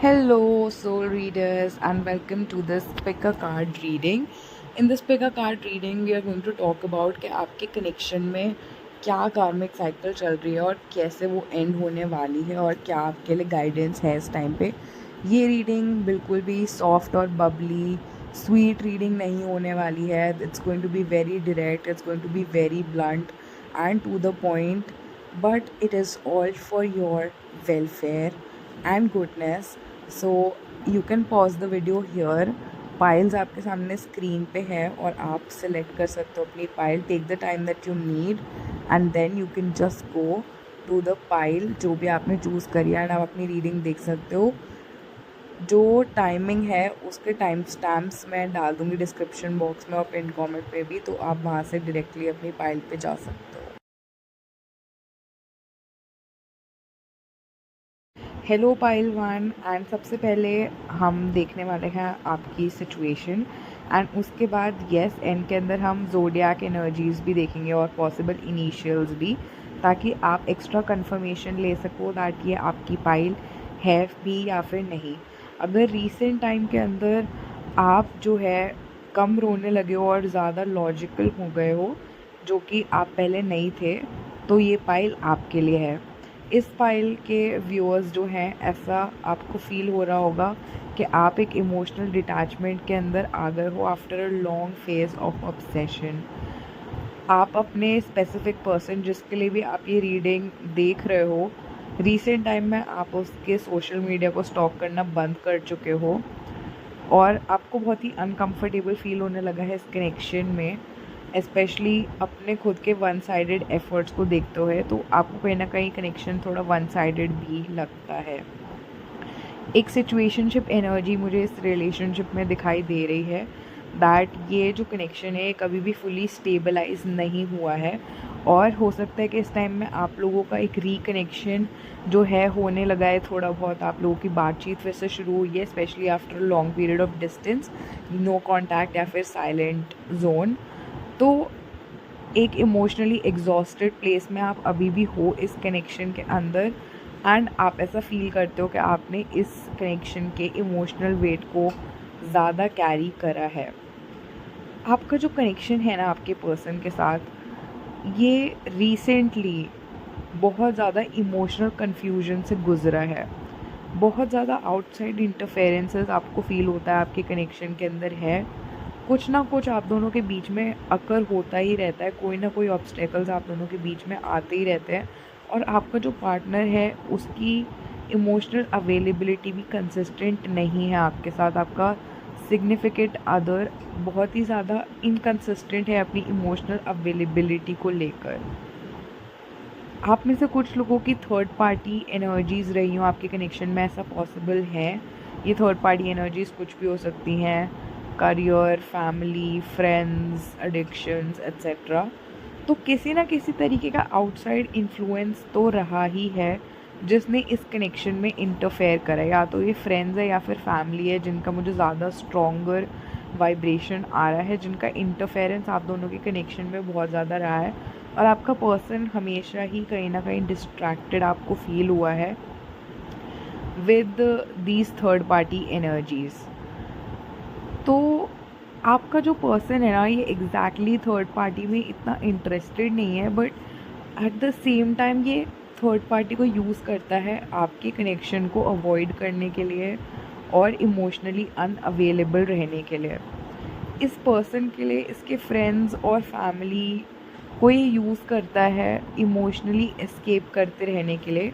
Hello, soul readers, and welcome to this pick a card reading. In this pick a card reading, we are going to talk about कि आपके connection में क्या कार्मिक cycle चल रही है और कैसे वो एंड होने वाली है और क्या आपके लिए गाइडेंस है इस टाइम पे। ये रीडिंग बिल्कुल भी सॉफ्ट और बबली स्वीट रीडिंग नहीं होने वाली है. It's going to be very direct, it's going to be very blunt and to the point, but it is all for your welfare and goodness. So you can pause the video here. Piles आपके सामने screen पे है और आप select कर सकते हो अपनी pile. Take the time that you need and then you can just go to the pile जो भी आपने चूज़ करी है एंड आप अपनी रीडिंग देख सकते हो. जो टाइमिंग है उसके टाइम स्टैम्प्स मैं डाल दूँगी डिस्क्रिप्शन बॉक्स में और पिन कमेंट पे भी, तो आप वहाँ से डायरेक्टली अपनी पाइल पे जा सकते हो. Hello pile one. एंड सबसे पहले हम देखने वाले हैं आपकी सिचुएशन एंड उसके बाद येस एंड के अंदर हम ज़ोडिएक एनर्जीज़ भी देखेंगे और पॉसिबल इनिशियल्स भी, ताकि आप एक्स्ट्रा कंफर्मेशन ले सको दैट ये आपकी पाइल है भी या फिर नहीं. अगर रीसेंट टाइम के अंदर आप जो है कम रोने लगे हो और ज़्यादा लॉजिकल हो गए हो, जो कि आप पहले नहीं थे, तो ये पाइल आपके लिए है. इस फाइल के व्यूअर्स जो हैं, ऐसा आपको फील हो रहा होगा कि आप एक इमोशनल डिटैचमेंट के अंदर आ गए हो after a long phase of obsession. आप अपने स्पेसिफिक पर्सन जिसके लिए भी आप ये रीडिंग देख रहे हो, रीसेंट टाइम में आप उसके सोशल मीडिया को स्टॉक करना बंद कर चुके हो और आपको बहुत ही अनकंफर्टेबल फील होने लगा है इस कनेक्शन में. स्पेशली अपने खुद के वन साइडेड एफर्ट्स को देखते हुए, तो आपको कहीं ना कहीं कनेक्शन थोड़ा वन साइडेड भी लगता है. एक सिचुएशनशिप एनर्जी मुझे इस रिलेशनशिप में दिखाई दे रही है दैट ये जो कनेक्शन है कभी भी फुली स्टेबलाइज नहीं हुआ है और हो सकता है कि इस टाइम में आप लोगों का एक रिकनेक्शन जो है होने लगा है. थोड़ा बहुत आप लोगों की बातचीत फिर से शुरू हुई है, specially after long period of distance, no contact या फिर साइलेंट जोन. तो एक इमोशनली एग्जॉस्टेड प्लेस में आप अभी भी हो इस कनेक्शन के अंदर एंड आप ऐसा फील करते हो कि आपने इस कनेक्शन के इमोशनल वेट को ज़्यादा कैरी करा है. आपका जो कनेक्शन है ना आपके पर्सन के साथ, ये रिसेंटली बहुत ज़्यादा इमोशनल कन्फ्यूजन से गुजरा है. बहुत ज़्यादा आउटसाइड इंटरफेरेंसेस आपको फील होता है आपके कनेक्शन के अंदर है. कुछ ना कुछ आप दोनों के बीच में अकर होता ही रहता है, कोई ना कोई ऑब्स्टेकल्स आप दोनों के बीच में आते ही रहते हैं और आपका जो पार्टनर है उसकी इमोशनल अवेलेबिलिटी भी कंसिस्टेंट नहीं है आपके साथ. आपका सिग्निफिकेंट अदर बहुत ही ज़्यादा इनकंसिस्टेंट है अपनी इमोशनल अवेलेबिलिटी को लेकर. आप में से कुछ लोगों की थर्ड पार्टी एनर्जीज़ रही हो आपके कनेक्शन में, ऐसा पॉसिबल है. ये थर्ड पार्टी एनर्जीज़ कुछ भी हो सकती हैं, career, family, friends, addictions etcetera. तो किसी ना किसी तरीके का आउटसाइड इन्फ्लुएंस तो रहा ही है जिसने इस कनेक्शन में इंटरफेयर करा. या तो ये फ्रेंड्स है या फिर फैमिली है जिनका मुझे ज़्यादा स्ट्रॉन्गर वाइब्रेशन आ रहा है, जिनका इंटरफेरेंस आप दोनों के कनेक्शन में बहुत ज़्यादा रहा है और आपका पर्सन हमेशा ही कहीं ना कहीं डिस्ट्रैक्टेड आपको फील हुआ है with these third party energies. तो आपका जो पर्सन है ना, ये एग्जैक्टली थर्ड पार्टी में इतना इंटरेस्टेड नहीं है, but at the same time ये थर्ड पार्टी को यूज़ करता है आपके कनेक्शन को अवॉइड करने के लिए और इमोशनली अनअवेलेबल रहने के लिए. इस पर्सन के लिए इसके फ्रेंड्स और फैमिली को ये यूज़ करता है इमोशनली एस्केप करते रहने के लिए,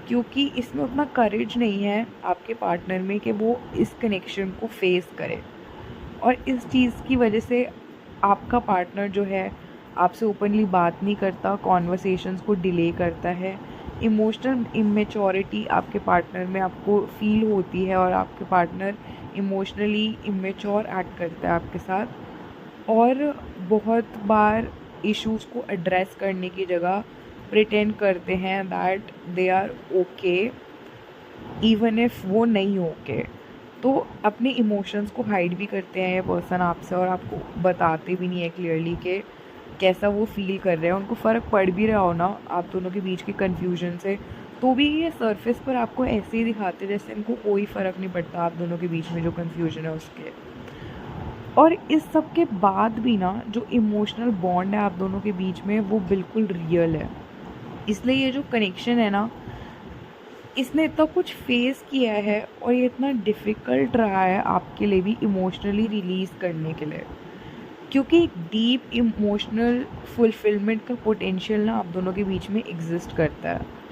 क्योंकि इसमें उतना करेज नहीं है आपके पार्टनर में कि वो इस कनेक्शन को फेस करे. और इस चीज़ की वजह से आपका पार्टनर जो है आपसे ओपनली बात नहीं करता, कॉन्वर्सेशंस को डिले करता है. इमोशनल इमेच्योरिटी आपके पार्टनर में आपको फील होती है और आपके पार्टनर इमोशनली इमेच्योर एक्ट करता है आपके साथ. और बहुत बार इश्यूज़ को एड्रेस करने की जगह प्रिटेंड करते हैं that they are okay even if वो नहीं ओके. तो अपने इमोशंस को हाइड भी करते हैं ये पर्सन आपसे और आपको बताते भी नहीं है क्लियरली कि कैसा वो फील कर रहे हैं. उनको फ़र्क पड़ भी रहा हो ना आप दोनों के बीच के कन्फ्यूजन से, तो भी ये सरफेस पर आपको ऐसे ही दिखाते जैसे इनको कोई फ़र्क नहीं पड़ता आप दोनों के बीच में जो कन्फ्यूजन है उसके। और इस सब के बाद भी ना जो इमोशनल बॉन्ड है आप दोनों के बीच में वो बिल्कुल रियल है। इसलिए ये जो कनेक्शन है ना, इसने इतना कुछ फेस किया है और ये इतना डिफ़िकल्ट रहा है आपके लिए भी इमोशनली रिलीज़ करने के लिए, क्योंकि एक डीप इमोशनल फुलफिलमेंट का पोटेंशियल ना आप दोनों के बीच में एग्जिस्ट करता है।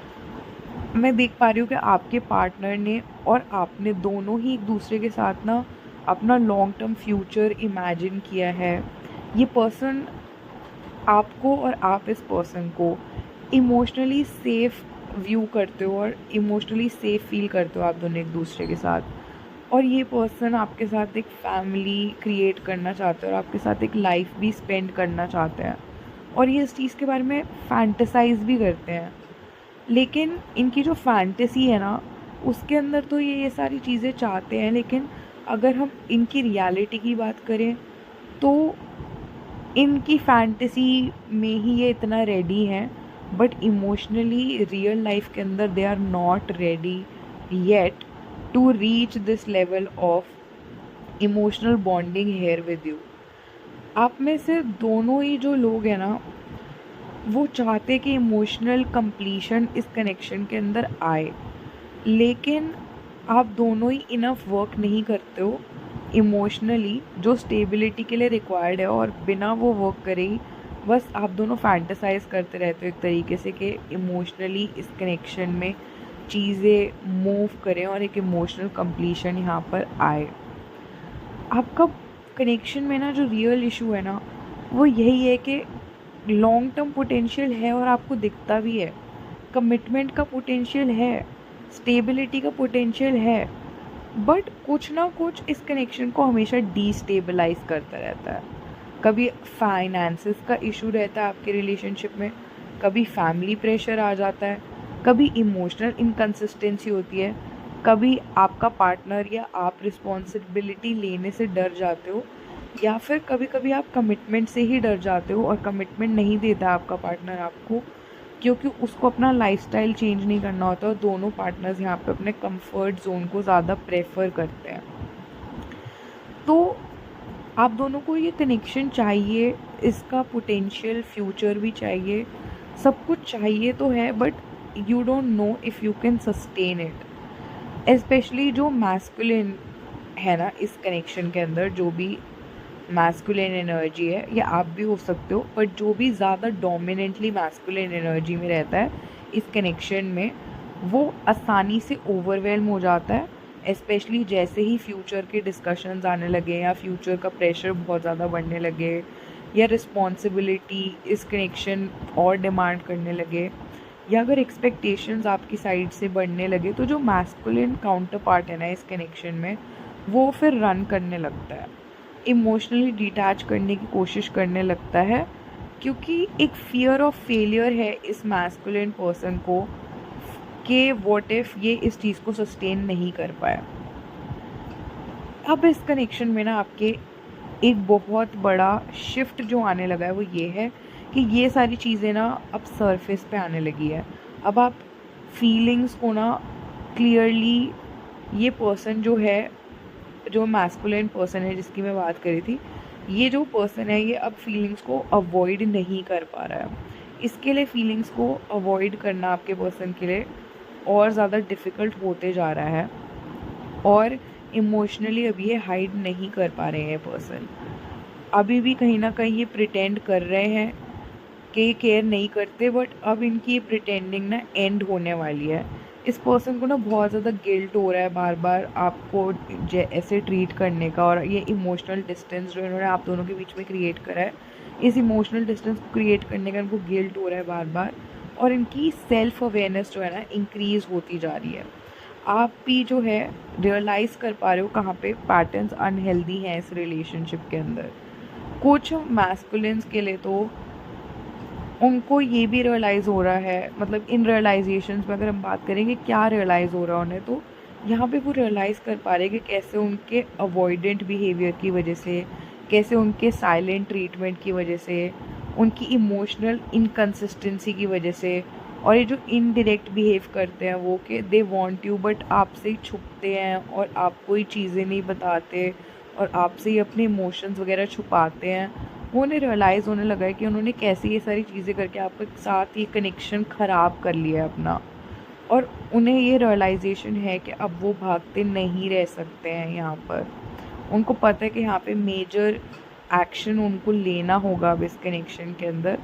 मैं देख पा रही हूँ कि आपके पार्टनर ने और आपने दोनों ही एक दूसरे के साथ ना अपना लॉन्ग टर्म फ्यूचर इमेजिन किया है। ये पर्सन आपको और आप इस पर्सन को इमोशनली सेफ व्यू करते हो और इमोशनली सेफ फील करते हो आप दोनों एक दूसरे के साथ। और ये पर्सन आपके साथ एक फैमिली क्रिएट करना चाहते हैं और आपके साथ एक लाइफ भी स्पेंड करना चाहते हैं और ये इस चीज़ के बारे में फैंटेसाइज भी करते हैं। लेकिन इनकी जो फैंटेसी है ना, उसके अंदर तो ये सारी चीज़ें चाहते हैं, लेकिन अगर हम इनकी रियलिटी की बात करें तो इनकी फैंटेसी में ही ये इतना रेडी हैं, बट इमोशनली रियल लाइफ के अंदर they are not ready yet to reach this level of emotional bonding here with you. आप में से दोनों ही जो लोग हैं ना, वो चाहते कि इमोशनल कंप्लीशन इस कनेक्शन के अंदर आए, लेकिन आप दोनों ही इनफ वर्क नहीं करते हो इमोशनली जो स्टेबिलिटी के लिए रिक्वायर्ड है, और बिना वो वर्क करे ही बस आप दोनों फैंटेसाइज करते रहते हो एक तरीके से कि इमोशनली इस कनेक्शन में चीज़ें मूव करें और एक इमोशनल कंप्लीशन यहाँ पर आए। आपका कनेक्शन में ना जो रियल इशू है ना, वो यही है कि लॉन्ग टर्म पोटेंशियल है और आपको दिखता भी है, कमिटमेंट का पोटेंशियल है, स्टेबिलिटी का पोटेंशियल है, बट कुछ ना कुछ इस कनेक्शन को हमेशा डीस्टेबलाइज करता रहता है। कभी फाइनेंसेस का इशू रहता है आपके रिलेशनशिप में, कभी फैमिली प्रेशर आ जाता है, कभी इमोशनल इनकंसिस्टेंसी होती है, कभी आपका पार्टनर या आप रिस्पॉन्सिबिलिटी लेने से डर जाते हो, या फिर कभी कभी आप कमिटमेंट से ही डर जाते हो और कमिटमेंट नहीं देता आपका पार्टनर आपको, क्योंकि उसको अपना लाइफस्टाइल चेंज नहीं करना होता और दोनों पार्टनर्स यहाँ पे अपने कंफर्ट जोन को ज़्यादा प्रेफर करते हैं। तो आप दोनों को ये कनेक्शन चाहिए, इसका पोटेंशियल फ्यूचर भी चाहिए, सब कुछ चाहिए तो है, but you don't know if you can sustain it. Specially जो मैस्कुलिन है ना इस कनेक्शन के अंदर, जो भी मैस्कुलिन एनर्जी है, या आप भी हो सकते हो, बट जो भी ज़्यादा डोमिनेंटली मैस्कुलिन एनर्जी में रहता है इस कनेक्शन में, वो आसानी से ओवरवेल्म हो जाता है, स्पेशली जैसे ही फ्यूचर के डिस्कशंस आने लगे या फ्यूचर का प्रेशर बहुत ज़्यादा बढ़ने लगे या रिस्पॉन्सिबिलिटी इस कनेक्शन और डिमांड करने लगे, या अगर एक्सपेक्टेशंस आपकी साइड से बढ़ने लगे, तो जो मैस्कुलिन काउंटर पार्ट है ना इस कनेक्शन में, वो फिर रन करने लगता है, इमोशनली डिटैच करने की कोशिश करने लगता है, क्योंकि एक फियर ऑफ फेलियर है इस मैस्कुलिन पर्सन को कि व्हाट इफ़ ये इस चीज़ को सस्टेन नहीं कर पाया। अब इस कनेक्शन में ना आपके एक बहुत बड़ा शिफ्ट जो आने लगा है वो ये है कि ये सारी चीज़ें ना अब सरफेस पे आने लगी है। अब आप फीलिंग्स को ना क्लियरली, ये पर्सन जो है, जो मैस्कुलिन पर्सन है जिसकी मैं बात करी थी, ये जो पर्सन है ये अब फीलिंग्स को अवॉइड नहीं कर पा रहा है। इसके लिए फीलिंग्स को अवॉइड करना आपके पर्सन के लिए और ज़्यादा डिफ़िकल्ट होते जा रहा है, और इमोशनली अब ये हाइड नहीं कर पा रहे हैं पर्सन। अभी भी कहीं ना कहीं ये प्रिटेंड कर रहे हैं कि केयर नहीं करते, बट अब इनकी प्रिटेंडिंग ना एंड होने वाली है। इस पर्सन को ना बहुत ज़्यादा गिल्ट हो रहा है बार बार आपको ऐसे ट्रीट करने का, और ये इमोशनल डिस्टेंस जो इन्होंने आप दोनों के बीच में क्रिएट करा है, इस इमोशनल डिस्टेंस को क्रिएट करने का इनको गिल्ट हो रहा है बार बार, और इनकी सेल्फ अवेयरनेस जो है ना इंक्रीज़ होती जा रही है। आप भी जो है रियलाइज़ कर पा रहे हो कहाँ पे पैटर्न्स अनहेल्दी हैं इस रिलेशनशिप के अंदर। कुछ मैस्कुलिन्स के लिए तो उनको ये भी रियलाइज़ हो रहा है, मतलब इन रियलाइजेशंस में अगर हम बात करेंगे क्या रियलाइज़ हो रहा है उन्हें, तो यहाँ पे वो रियलाइज़ कर पा रहे हैं कि कैसे उनके अवॉइडेंट बिहेवियर की वजह से, कैसे उनके साइलेंट ट्रीटमेंट की वजह से, उनकी इमोशनल इनकंसिस्टेंसी की वजह से और ये जो इनडायरेक्ट बिहेव करते हैं वो कि दे वांट यू बट आपसे ही छुपते हैं और आपको ही चीज़ें नहीं बताते और आपसे ही अपने इमोशंस वगैरह छुपाते हैं, वो उन्हें रियलाइज़ होने लगा है कि उन्होंने कैसे ये सारी चीज़ें करके आपके साथ ये कनेक्शन ख़राब कर लिया है अपना। और उन्हें ये रियलाइजेशन है कि अब वो भागते नहीं रह सकते हैं यहाँ पर। उनको पता है कि यहाँ पे मेजर एक्शन उनको लेना होगा अब इस कनेक्शन के अंदर,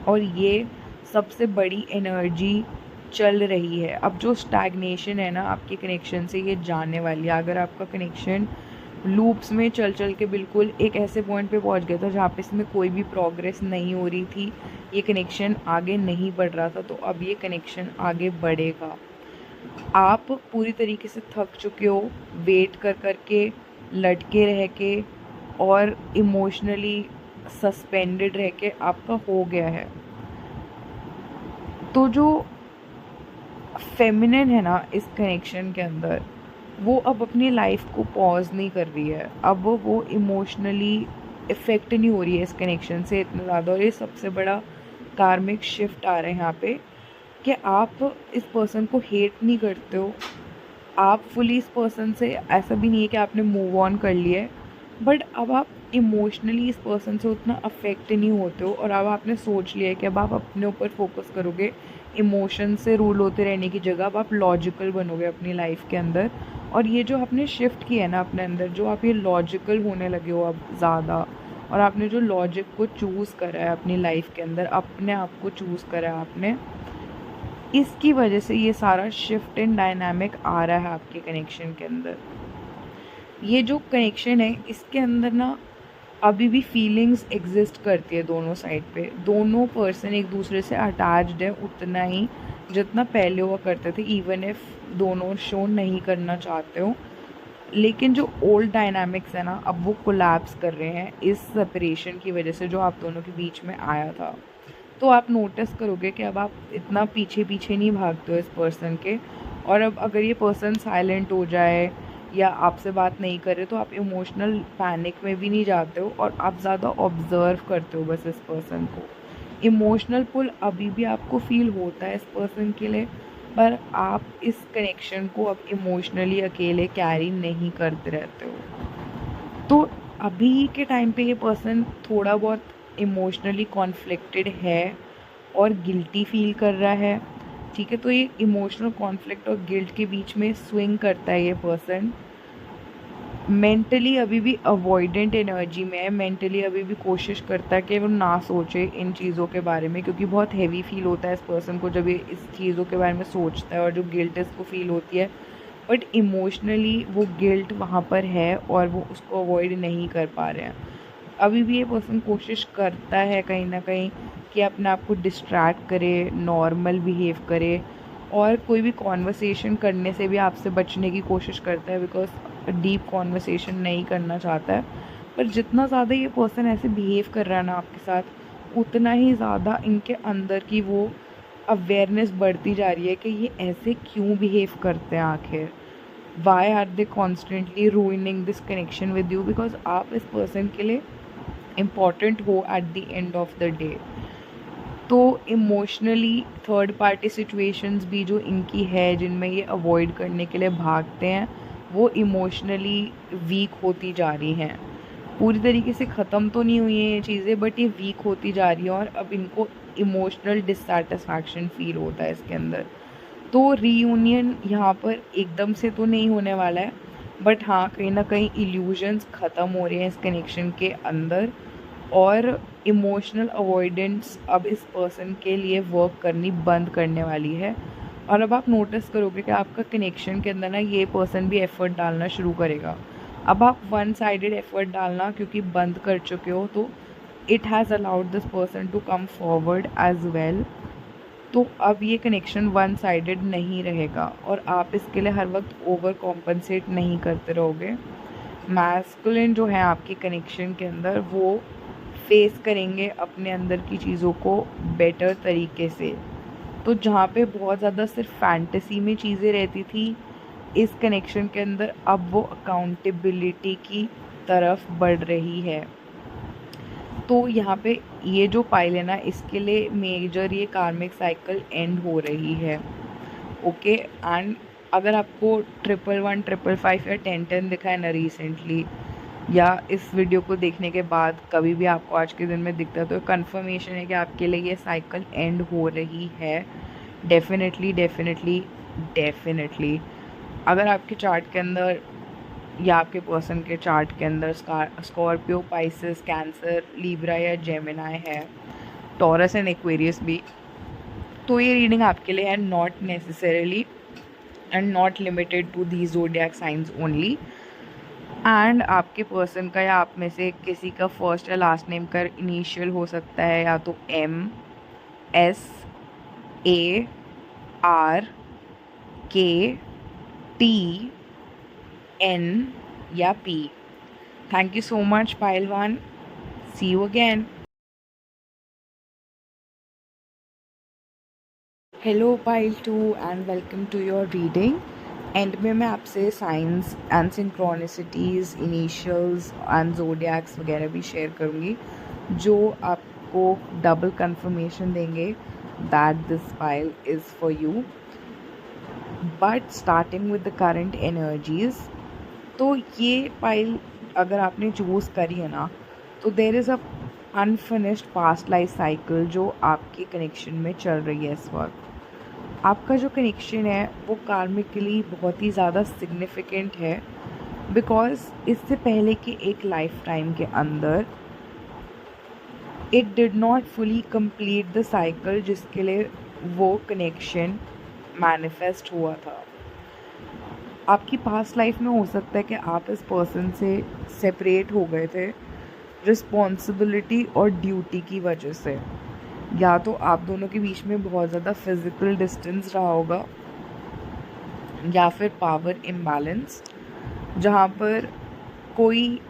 और ये सबसे बड़ी एनर्जी चल रही है। अब जो स्टैग्नेशन है ना आपके कनेक्शन से, ये जाने वाली है। अगर आपका कनेक्शन लूप्स में चल चल के बिल्कुल एक ऐसे पॉइंट पे पहुंच गया था जहाँ पे इसमें कोई भी प्रोग्रेस नहीं हो रही थी, ये कनेक्शन आगे नहीं बढ़ रहा था, तो अब ये कनेक्शन आगे बढ़ेगा। आप पूरी तरीके से थक चुके हो वेट कर कर के, लटके रह के और इमोशनली सस्पेंडेड रह के आपका हो गया है। तो जो फेमिनिन है ना इस कनेक्शन के अंदर, वो अब अपनी लाइफ को पॉज नहीं कर रही है। अब वो इमोशनली इफ़ेक्ट नहीं हो रही है इस कनेक्शन से इतना ज़्यादा। और ये सबसे बड़ा कार्मिक शिफ्ट आ रहा है यहाँ पे कि आप इस पर्सन को हेट नहीं करते हो। आप फुली इस पर्सन से, ऐसा भी नहीं है कि आपने मूव ऑन कर लिया है, बट अब आप इमोशनली इस पर्सन से उतना अफेक्ट नहीं होते हो। और अब आपने सोच लिया है कि अब आप अपने ऊपर फोकस करोगे, इमोशन से रूल होते रहने की जगह अब आप लॉजिकल बनोगे अपनी लाइफ के अंदर। और ये जो आपने शिफ्ट किया है ना अपने अंदर, जो आप ये लॉजिकल होने लगे हो अब ज़्यादा, और आपने जो लॉजिक को चूज़ करा है अपनी लाइफ के अंदर, अपने आप को चूज़ करा है आपने, इसकी वजह से ये सारा शिफ्ट इन डायनामिक आ रहा है आपके कनेक्शन के अंदर। ये जो कनेक्शन है इसके अंदर ना अभी भी फीलिंग्स एग्जिस्ट करती है दोनों साइड पे। दोनों पर्सन एक दूसरे से अटैच्ड है उतना ही जितना पहले हुआ करते थे, इवन इफ दोनों शो नहीं करना चाहते हो। लेकिन जो ओल्ड डायनामिक्स है ना अब वो कोलैप्स कर रहे हैं इस सेपरेशन की वजह से जो आप दोनों के बीच में आया था। तो आप नोटिस करोगे कि अब आप इतना पीछे पीछे नहीं भागते हो इस पर्सन के। और अब अगर ये पर्सन साइलेंट हो जाए या आपसे बात नहीं करे तो आप इमोशनल पैनिक में भी नहीं जाते हो, और आप ज़्यादा ऑब्ज़र्व करते हो बस इस पर्सन को। इमोशनल पुल अभी भी आपको फील होता है इस पर्सन के लिए, पर आप इस कनेक्शन को अब इमोशनली अकेले कैरी नहीं करते रहते हो। तो अभी के टाइम पे ये पर्सन थोड़ा बहुत इमोशनली कॉन्फ्लिक्टेड है और गिल्टी फील कर रहा है। ठीक है, तो ये इमोशनल कॉन्फ्लिक्ट और गिल्ट के बीच में स्विंग करता है ये पर्सन। मेंटली अभी भी अवॉइडेंट एनर्जी में है, मेंटली अभी भी कोशिश करता है कि वो ना सोचे इन चीज़ों के बारे में, क्योंकि बहुत हैवी फील होता है इस पर्सन को जब ये इस चीज़ों के बारे में सोचता है, और जो गिल्ट इसको फील होती है। बट इमोशनली वो गिल्ट वहाँ पर है और वो उसको अवॉइड नहीं कर पा रहे हैं। अभी भी ये पर्सन कोशिश करता है कहीं ना कहीं कि अपने आप को डिस्ट्रैक्ट करे, नॉर्मल बिहेव करे, और कोई भी कॉन्वर्सेशन करने से भी आपसे बचने की कोशिश करता है, बिकॉज डीप कॉन्वर्सेशन नहीं करना चाहता है। पर जितना ज़्यादा ये पर्सन ऐसे बिहेव कर रहा है ना आपके साथ, उतना ही ज़्यादा इनके अंदर की वो अवेयरनेस बढ़ती जा रही है कि ये ऐसे क्यों बिहेव करते हैं आखिर। Why are they constantly ruining this connection with you, because आप इस पर्सन के लिए इम्पॉर्टेंट हो at the end of the day. तो इमोशनली थर्ड पार्टी सिचुएशंस भी जो इनकी है जिनमें ये अवॉइड करने के लिए भागते हैं, वो इमोशनली वीक होती जा रही हैं। पूरी तरीके से ख़त्म तो नहीं हुई हैं ये चीज़ें, बट ये वीक होती जा रही हैं और अब इनको इमोशनल डिससैटिस्फैक्शन फील होता है इसके अंदर। तो रीयूनियन यहाँ पर एकदम से तो नहीं होने वाला है, बट हाँ कहीं ना कहीं इल्यूजन्स ख़त्म हो रहे हैं इस कनेक्शन के अंदर, और इमोशनल अवॉइडेंस अब इस पर्सन के लिए वर्क करनी बंद करने वाली है। और अब आप नोटिस करोगे कि आपका कनेक्शन के अंदर ना ये पर्सन भी एफ़र्ट डालना शुरू करेगा। अब आप वन साइडेड एफ़र्ट डालना क्योंकि बंद कर चुके हो, तो it has allowed this person to come forward as well. तो अब ये कनेक्शन वन साइडेड नहीं रहेगा और आप इसके लिए हर वक्त ओवर कॉम्पनसेट नहीं करते रहोगे। मैस्कुलिन जो है आपके कनेक्शन के अंदर, वो फेस करेंगे अपने अंदर की चीज़ों को बेटर तरीके से। तो जहाँ पे बहुत ज़्यादा सिर्फ फैंटेसी में चीज़ें रहती थी इस कनेक्शन के अंदर, अब वो अकाउंटेबिलिटी की तरफ बढ़ रही है। तो यहाँ पे ये जो पाइल है ना, इसके लिए मेजर ये कार्मिक साइकिल एंड हो रही है। ओके, एंड अगर आपको 111, 555 या 1010 दिखा है ना रिसेंटली, या इस वीडियो को देखने के बाद कभी भी आपको आज के दिन में दिखता है, तो कंफर्मेशन है कि आपके लिए ये साइकिल एंड हो रही है। डेफिनेटली डेफिनेटली डेफिनेटली अगर आपके चार्ट के अंदर या आपके पर्सन के चार्ट के अंदर स्कॉर्पियो, पाइसेस, कैंसर, लीब्रा या जेमिनाई है, टॉरस एंड एक्वेरियस भी, तो ये रीडिंग आपके लिए है। Not necessarily and not limited to the zodiac signs only. And आपके पर्सन का या आप में से किसी का फर्स्ट या लास्ट नेम का इनिशियल हो सकता है या तो M, S, A, R, K, T, N या P। Thank you so much pile 1, see you again. Hello pile 2 and welcome to your reading. And में मैं आपसे signs and synchronicities, initials and zodiacs वगैरह भी शेयर करूँगी, जो आपको double confirmation देंगे that this pile is for you. But starting with the current energies, तो ये पाइल अगर आपने चूज़ करी है ना, तो there is a unfinished past life cycle जो आपके कनेक्शन में चल रही है इस वक्त। आपका जो कनेक्शन है वो कार्मिकली बहुत ही ज़्यादा सिग्निफिकेंट है, बिकॉज इससे पहले के एक लाइफ टाइम के अंदर it did not fully complete the cycle जिसके लिए वो कनेक्शन मैनिफेस्ट हुआ था। आपकी पास्ट लाइफ में हो सकता है कि आप इस पर्सन से सेपरेट हो गए थे रिस्पॉन्सिबिलिटी और ड्यूटी की वजह से, या तो आप दोनों के बीच में बहुत ज़्यादा फिज़िकल डिस्टेंस रहा होगा, या फिर पावर इम्बैलेंस, जहाँ पर कोई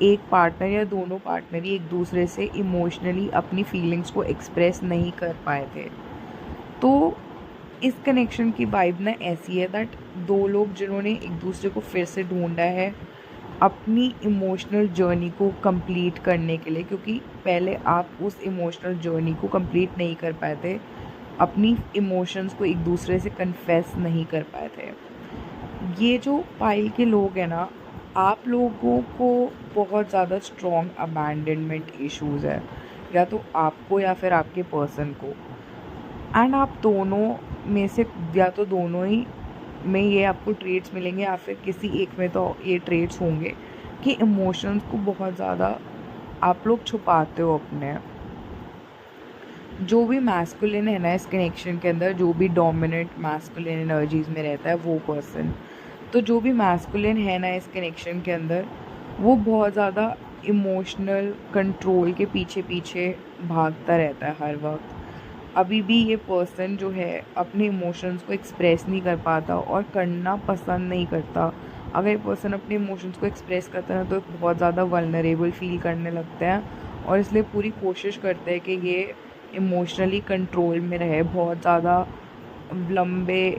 एक पार्टनर या दोनों पार्टनर ही एक दूसरे से इमोशनली अपनी फीलिंग्स को एक्सप्रेस नहीं कर पाए थे। तो इस कनेक्शन की वाइब ना ऐसी है दैट दो लोग जिन्होंने एक दूसरे को फिर से ढूंढा है अपनी इमोशनल जर्नी को कंप्लीट करने के लिए, क्योंकि पहले आप उस इमोशनल जर्नी को कंप्लीट नहीं कर पाए थे, अपनी इमोशंस को एक दूसरे से कन्फेस नहीं कर पाए थे। ये जो पाइल के लोग हैं ना, आप लोगों को बहुत ज़्यादा स्ट्रॉन्ग अबैंडनमेंट इश्यूज़ है, या तो आपको या फिर आपके पर्सन को। एंड आप दोनों में से या तो दोनों ही में ये आपको ट्रेड्स मिलेंगे, या फिर किसी एक में तो ये ट्रेड्स होंगे कि इमोशंस को बहुत ज़्यादा आप लोग छुपाते हो अपने। जो भी मैस्कुलिन है ना इस कनेक्शन के अंदर, जो भी डोमिनेंट मैस्कुलिन एनर्जीज़ में रहता है वो पर्सन, तो जो भी मैस्कुलिन है ना इस कनेक्शन के अंदर, वो बहुत ज़्यादा इमोशनल कंट्रोल के पीछे पीछे भागता रहता है हर वक्त। अभी भी ये पर्सन जो है अपने इमोशंस को एक्सप्रेस नहीं कर पाता और करना पसंद नहीं करता। अगर ये पर्सन अपने इमोशंस को एक्सप्रेस करता है तो बहुत ज़्यादा वल्नरेबल फील करने लगते हैं, और इसलिए पूरी कोशिश करते हैं कि ये इमोशनली कंट्रोल में रहे। बहुत ज़्यादा लंबे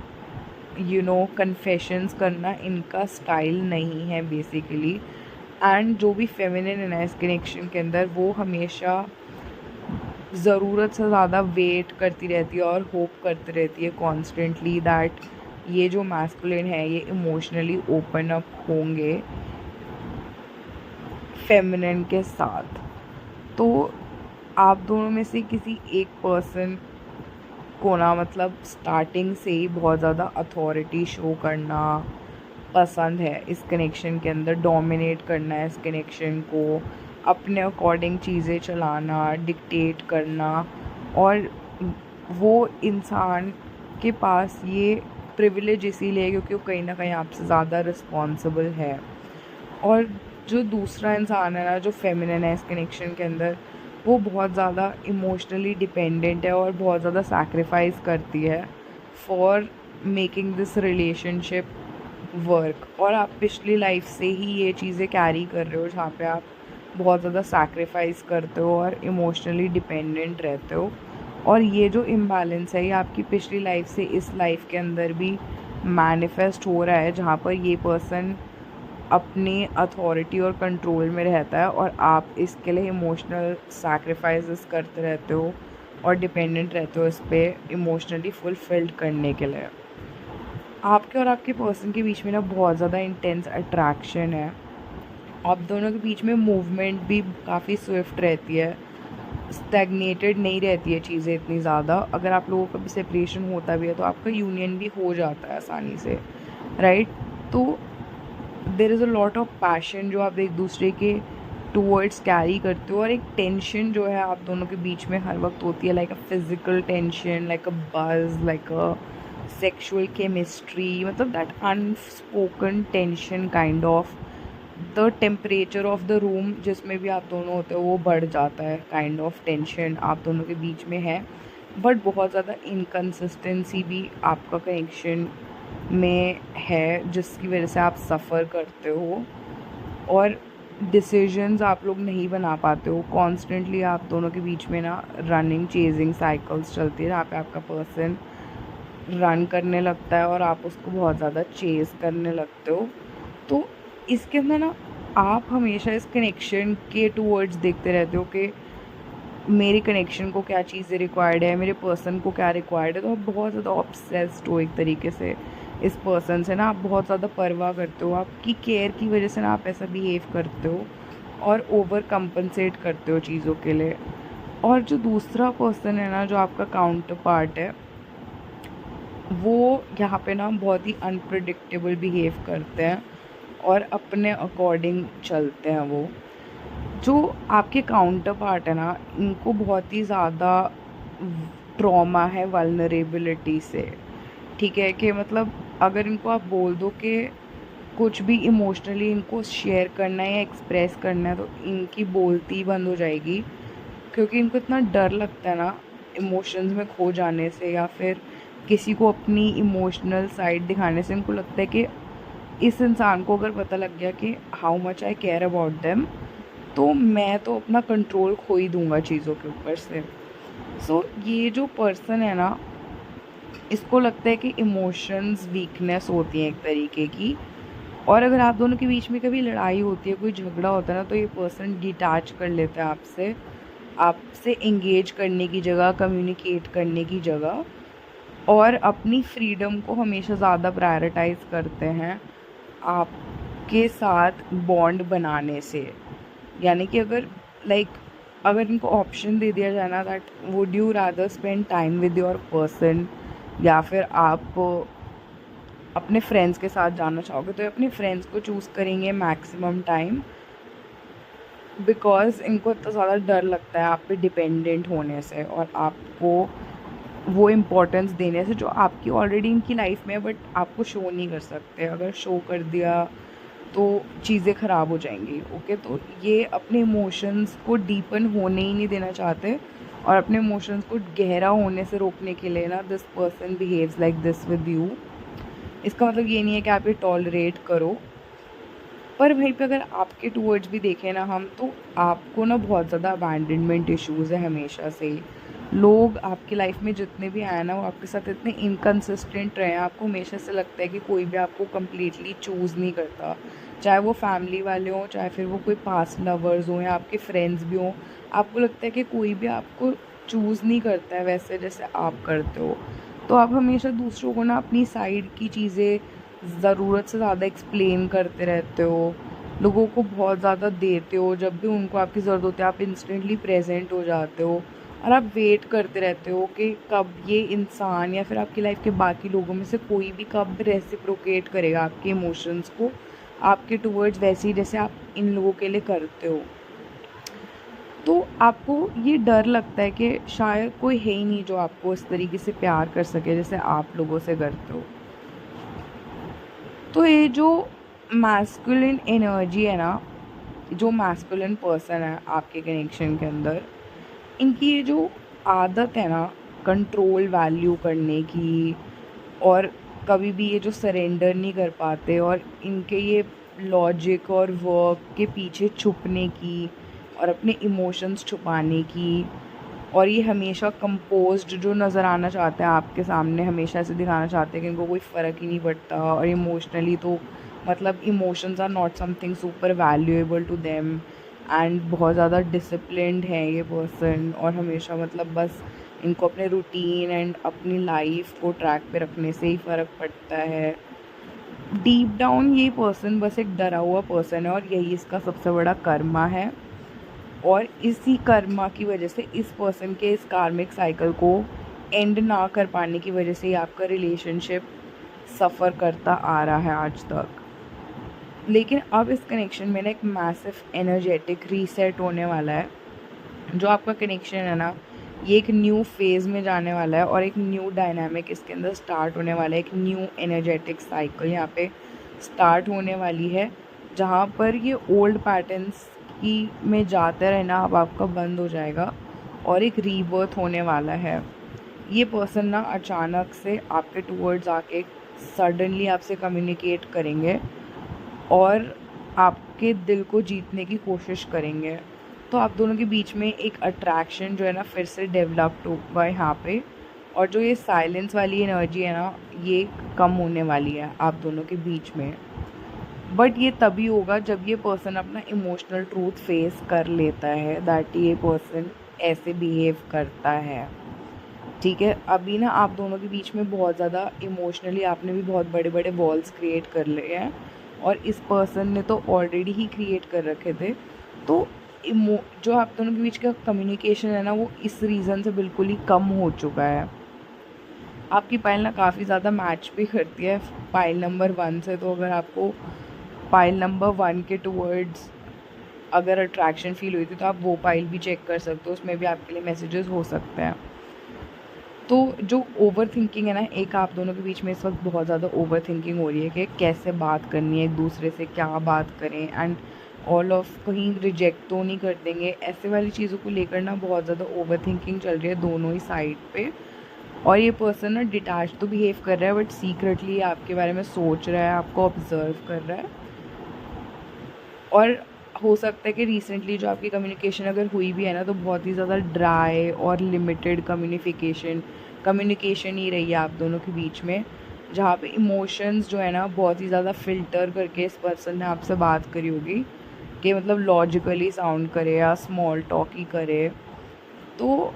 कन्फेशंस करना इनका स्टाइल नहीं है बेसिकली। एंड जो भी फेमिनिन है ना इस कनेक्शन के अंदर, वो हमेशा ज़रूरत से ज़्यादा वेट करती रहती है और होप करती रहती है कॉन्स्टेंटली दैट ये जो मैस्कुलिन है ये इमोशनली ओपन अप होंगे फेमिनिन के साथ। तो आप दोनों में से किसी एक पर्सन को ना, मतलब स्टार्टिंग से ही बहुत ज़्यादा अथॉरिटी शो करना पसंद है इस कनेक्शन के अंदर, डोमिनेट करना है इस कनेक्शन को, अपने अकॉर्डिंग चीज़ें चलाना, डिक्टेट करना। और वो इंसान के पास ये प्रिविलेज इसीलिए क्योंकि वो कहीं ना कहीं आपसे ज़्यादा रिस्पॉन्सिबल है। और जो दूसरा इंसान है ना, जो फेमिनिन है इस कनेक्शन के अंदर, वो बहुत ज़्यादा इमोशनली डिपेंडेंट है और बहुत ज़्यादा सैक्रिफाइस करती है for making this relationship work. और आप पिछली लाइफ से ही ये चीज़ें कैरी कर रहे हो जहाँ पे आप बहुत ज़्यादा सैक्रिफाइस करते हो और इमोशनली डिपेंडेंट रहते हो। और ये जो इम्बैलेंस है ये आपकी पिछली लाइफ से इस लाइफ के अंदर भी मैनिफेस्ट हो रहा है, जहाँ पर ये पर्सन अपनी अथॉरिटी और कंट्रोल में रहता है और आप इसके लिए इमोशनल सैक्रिफाइसेस करते रहते हो और डिपेंडेंट रहते हो इस पे इमोशनली फुलफिल्ड करने के लिए। आपके और आपके पर्सन के बीच में ना बहुत ज़्यादा इंटेंस अट्रैक्शन है। आप दोनों के बीच में मूवमेंट भी काफ़ी स्विफ्ट रहती है, स्टैग्नेटेड नहीं रहती है चीज़ें इतनी ज़्यादा। अगर आप लोगों का भी सेपरेशन होता भी है तो आपका यूनियन भी हो जाता है आसानी से, राइट? तो there is a lot of passion जो आप एक दूसरे के टूवर्ड्स कैरी करते हो, और एक टेंशन जो है आप दोनों के बीच में हर वक्त होती है, like a physical tension, like a buzz, like a sexual chemistry, मतलब that unspoken tension kind of. The temperature of the room जिसमें भी आप दोनों होते हो वो बढ़ जाता है, काइंड ऑफ टेंशन आप दोनों के बीच में है। बट बहुत ज़्यादा इनकन्सिस्टेंसी भी आपका कनेक्शन में है जिसकी वजह से आप सफ़र करते हो, और डिसीजंस आप लोग नहीं बना पाते हो। कॉन्स्टेंटली आप दोनों के बीच में ना रनिंग चेजिंग साइकिल्स चलती है, जहाँ पे आपका पर्सन रन करने लगता है और आप उसको बहुत ज़्यादा चेज़ करने लगते हो। तो इसके अंदर ना आप हमेशा इस कनेक्शन के टूवर्ड्स देखते रहते हो कि मेरे कनेक्शन को क्या चीज़ें रिक्वायर्ड है, मेरे पर्सन को क्या रिक्वायर्ड है। तो आप बहुत ज़्यादा ऑब्सेस्ड हो एक तरीके से इस पर्सन से ना, आप बहुत ज़्यादा परवाह करते हो, आपकी केयर की वजह से ना आप ऐसा बिहेव करते हो और ओवर कंपनसेट करते हो चीज़ों के लिए। और जो दूसरा पर्सन है ना, जो आपका काउंटर पार्ट है, वो यहाँ पे ना बहुत ही अनप्रिडिक्टेबल बिहेव करते हैं और अपने अकॉर्डिंग चलते हैं। वो जो आपके काउंटर पार्ट है ना, इनको बहुत ही ज़्यादा ट्रॉमा है वल्नरेबिलिटी से, ठीक है? कि मतलब अगर इनको आप बोल दो कि कुछ भी इमोशनली इनको शेयर करना है या एक्सप्रेस करना है तो इनकी बोलती बंद हो जाएगी, क्योंकि इनको इतना डर लगता है ना इमोशंस में खो जाने से, या फिर किसी को अपनी इमोशनल साइड दिखाने से। इनको लगता है कि इस इंसान को अगर पता लग गया कि how much I care about them, तो मैं तो अपना कंट्रोल खो ही दूँगा चीज़ों के ऊपर से। सो ये जो पर्सन है ना, इसको लगता है कि इमोशंस वीकनेस होती हैं एक तरीके की, और अगर आप दोनों के बीच में कभी लड़ाई होती है, कोई झगड़ा होता है ना, तो ये पर्सन डिटैच कर लेता है आपसे, आपसे एंगेज करने की जगह, कम्युनिकेट करने की जगह, और अपनी फ्रीडम को हमेशा ज़्यादा प्रायोरिटाइज़ करते हैं आपके साथ बॉन्ड बनाने से। यानी कि अगर इनको ऑप्शन दे दिया जाए ना, that would you rather spend time with your person या फिर आप अपने फ्रेंड्स के साथ जाना चाहोगे, तो ये अपने फ्रेंड्स को चूज़ करेंगे मैक्सिमम टाइम, बिकॉज़ इनको इतना ज़्यादा डर लगता है आप पे डिपेंडेंट होने से और आपको वो इम्पोर्टेंस देने से जो आपकी ऑलरेडी इनकी लाइफ में है, बट आपको शो नहीं कर सकते। अगर शो कर दिया तो चीज़ें ख़राब हो जाएंगी। ओके, तो ये अपने इमोशंस को डीपन होने ही नहीं देना चाहते, और अपने इमोशंस को गहरा होने से रोकने के लिए ना this person behaves like this with you. इसका मतलब ये नहीं है कि आप ये टॉलरेट करो, पर वहीं पे अगर आपके टूवर्ड्स भी देखें ना हम, तो आपको ना बहुत ज़्यादा अबैंडनमेंट इश्यूज़ है हमेशा से ही। लोग आपकी लाइफ में जितने भी आए ना, वो आपके साथ इतने इनकन्सिस्टेंट रहे हैं, आपको हमेशा से लगता है कि कोई भी आपको कम्प्लीटली चूज़ नहीं करता, चाहे वो फैमिली वाले हों, चाहे फिर वो कोई पास्ट लवर्स हों या आपके फ्रेंड्स भी हों। आपको लगता है कि कोई भी आपको चूज़ नहीं करता है वैसे जैसे आप करते हो। तो आप हमेशा दूसरों को ना अपनी साइड की चीज़ें ज़रूरत से ज़्यादा एक्सप्लेन करते रहते हो, लोगों को बहुत ज़्यादा देते हो, जब भी उनको आपकी ज़रूरत होती है आप इंस्टेंटली प्रेजेंट हो जाते हो, और आप वेट करते रहते हो कि कब ये इंसान या फिर आपकी लाइफ के बाकी लोगों में से कोई भी कब रेसिप्रोकेट करेगा आपके इमोशंस को आपके टूवर्ड्स, वैसे ही जैसे आप इन लोगों के लिए करते हो। तो आपको ये डर लगता है कि शायद कोई है ही नहीं जो आपको इस तरीके से प्यार कर सके जैसे आप लोगों से करते हो। तो ये जो मैस्कुलिन एनर्जी है ना, जो मैस्कुलिन पर्सन है आपके कनेक्शन के अंदर, इनकी ये जो आदत है ना कंट्रोल वैल्यू करने की, और कभी भी ये जो सरेंडर नहीं कर पाते, और इनके ये लॉजिक और वर्क के पीछे छुपने की और अपने इमोशंस छुपाने की, और ये हमेशा कंपोज्ड जो नज़र आना चाहते हैं आपके सामने, हमेशा ऐसे दिखाना चाहते हैं कि इनको कोई फ़र्क ही नहीं पड़ता, और इमोशनली तो मतलब emotions are not something super valuable to them, and बहुत ज़्यादा डिसिप्लिन्ड है ये पर्सन, और हमेशा मतलब बस इनको अपने रूटीन एंड अपनी लाइफ को ट्रैक पे रखने से ही फ़र्क पड़ता है। डीप डाउन ये पर्सन बस एक डरा हुआ पर्सन है, और यही इसका सबसे बड़ा कर्मा है, और इसी कर्मा की वजह से इस पर्सन के इस कार्मिक साइकिल को एंड ना कर पाने की वजह से ही आपका रिलेशनशिप सफ़र करता आ रहा है आज तक। लेकिन अब इस कनेक्शन में ना एक मैसिव एनर्जेटिक रीसेट होने वाला है। जो आपका कनेक्शन है ना, ये एक न्यू फेज़ में जाने वाला है, और एक न्यू डायनामिक इसके अंदर स्टार्ट होने वाला है। एक न्यू एनर्जेटिक साइकिल यहाँ पे स्टार्ट होने वाली है, जहाँ पर ये ओल्ड पैटर्न्स की में जाते रहना अब आपका बंद हो जाएगा, और एक रीबर्थ होने वाला है। ये पर्सन ना अचानक से आपके टूवर्ड्स आके सडनली आपसे कम्युनिकेट करेंगे, और आपके दिल को जीतने की कोशिश करेंगे। तो आप दोनों के बीच में एक अट्रैक्शन जो है ना फिर से डेवलप्ड होगा यहाँ पे, और जो ये साइलेंस वाली एनर्जी है ना, ये कम होने वाली है आप दोनों के बीच में। बट ये तभी होगा जब ये पर्सन अपना इमोशनल ट्रूथ फेस कर लेता है, दैट ये पर्सन ऐसे बिहेव करता है। ठीक है, अभी ना आप दोनों के बीच में बहुत ज़्यादा इमोशनली आपने भी बहुत बड़े बड़े वॉल्स क्रिएट कर लिए हैं, और इस पर्सन ने तो ऑलरेडी ही क्रिएट कर रखे थे। तो जो आप दोनों के बीच का कम्युनिकेशन है ना, वो इस रीज़न से बिल्कुल ही कम हो चुका है। आपकी पाइल ना काफ़ी ज़्यादा मैच भी करती है पाइल नंबर 1 से। तो अगर आपको पाइल नंबर 1 के टूवर्ड्स अगर अट्रैक्शन फील हुई थी, तो आप वो पाइल भी चेक कर सकते हो, उसमें भी आपके लिए मैसेजेस हो सकते हैं। तो जो ओवर थिंकिंग है ना, एक आप दोनों के बीच में इस वक्त बहुत ज़्यादा ओवर थिंकिंग हो रही है कि कैसे बात करनी है एक दूसरे से, क्या बात करें, एंड ऑल ऑफ कहीं रिजेक्ट तो नहीं कर देंगे, ऐसे वाली चीज़ों को लेकर ना बहुत ज़्यादा ओवर थिंकिंग चल रही है दोनों ही साइड पे। और ये पर्सन ना डिटैच तो बिहेव कर रहा है, बट सीक्रेटली आपके बारे में सोच रहा है, आपको ऑब्जर्व कर रहा है। और हो सकता है कि रिसेंटली जो आपकी कम्युनिकेशन अगर हुई भी है ना, तो बहुत ही ज़्यादा ड्राई और लिमिटेड कम्युनिकेशन ही रही है आप दोनों के बीच में, जहाँ पे इमोशंस जो है ना बहुत ही ज़्यादा फ़िल्टर करके इस पर्सन ने आपसे बात करी होगी, कि मतलब लॉजिकली साउंड करे या स्मॉल टॉक ही करे। तो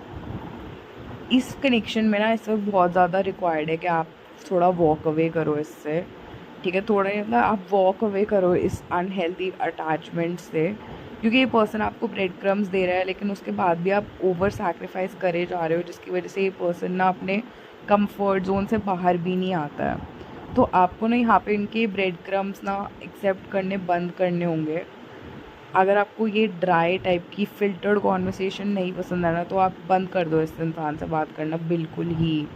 इस कनेक्शन में ना इस वक्त बहुत ज़्यादा रिक्वायर्ड है कि आप थोड़ा वॉक अवे करो इससे। ठीक है, थोड़ा मतलब आप वॉक अवे करो इस अनहेल्दी अटैचमेंट से, क्योंकि ये पर्सन आपको ब्रेड क्रम्स दे रहा है, लेकिन उसके बाद भी आप ओवर सैक्रिफाइस करे जा रहे हो, जिसकी वजह से ये पर्सन ना अपने कंफर्ट जोन से बाहर भी नहीं आता है। तो आपको ना यहाँ पे इनके ब्रेड क्रम्स ना एक्सेप्ट करने बंद करने होंगे। अगर आपको ये ड्राई टाइप की फ़िल्टर्ड कॉन्वर्सेशन नहीं पसंद है ना, तो आप बंद कर दो इस इंसान से बात करना बिल्कुल ही।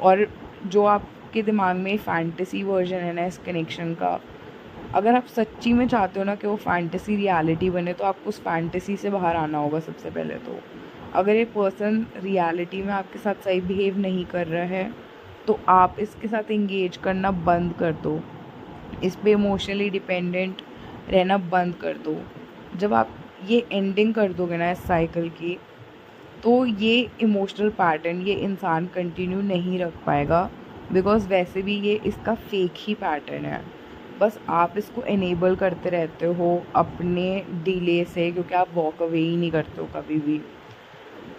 और जो आपके दिमाग में फैंटेसी वर्जन है ना इस कनेक्शन का, अगर आप सच्ची में चाहते हो ना कि वो फैंटेसी रियलिटी बने, तो आपको उस फैंटेसी से बाहर आना होगा सबसे पहले। तो अगर ये पर्सन रियलिटी में आपके साथ सही बिहेव नहीं कर रहा है, तो आप इसके साथ इंगेज करना बंद कर दो, इस पे इमोशनली डिपेंडेंट रहना बंद कर दो। जब आप ये एंडिंग कर दोगे ना इस साइकिल की, तो ये इमोशनल पैटर्न ये इंसान कंटिन्यू नहीं रख पाएगा, बिकॉज़ वैसे भी ये इसका फेक ही पैटर्न है। बस आप इसको इनेबल करते रहते हो अपने डिले से, क्योंकि आप वॉक अवे ही नहीं करते हो कभी भी।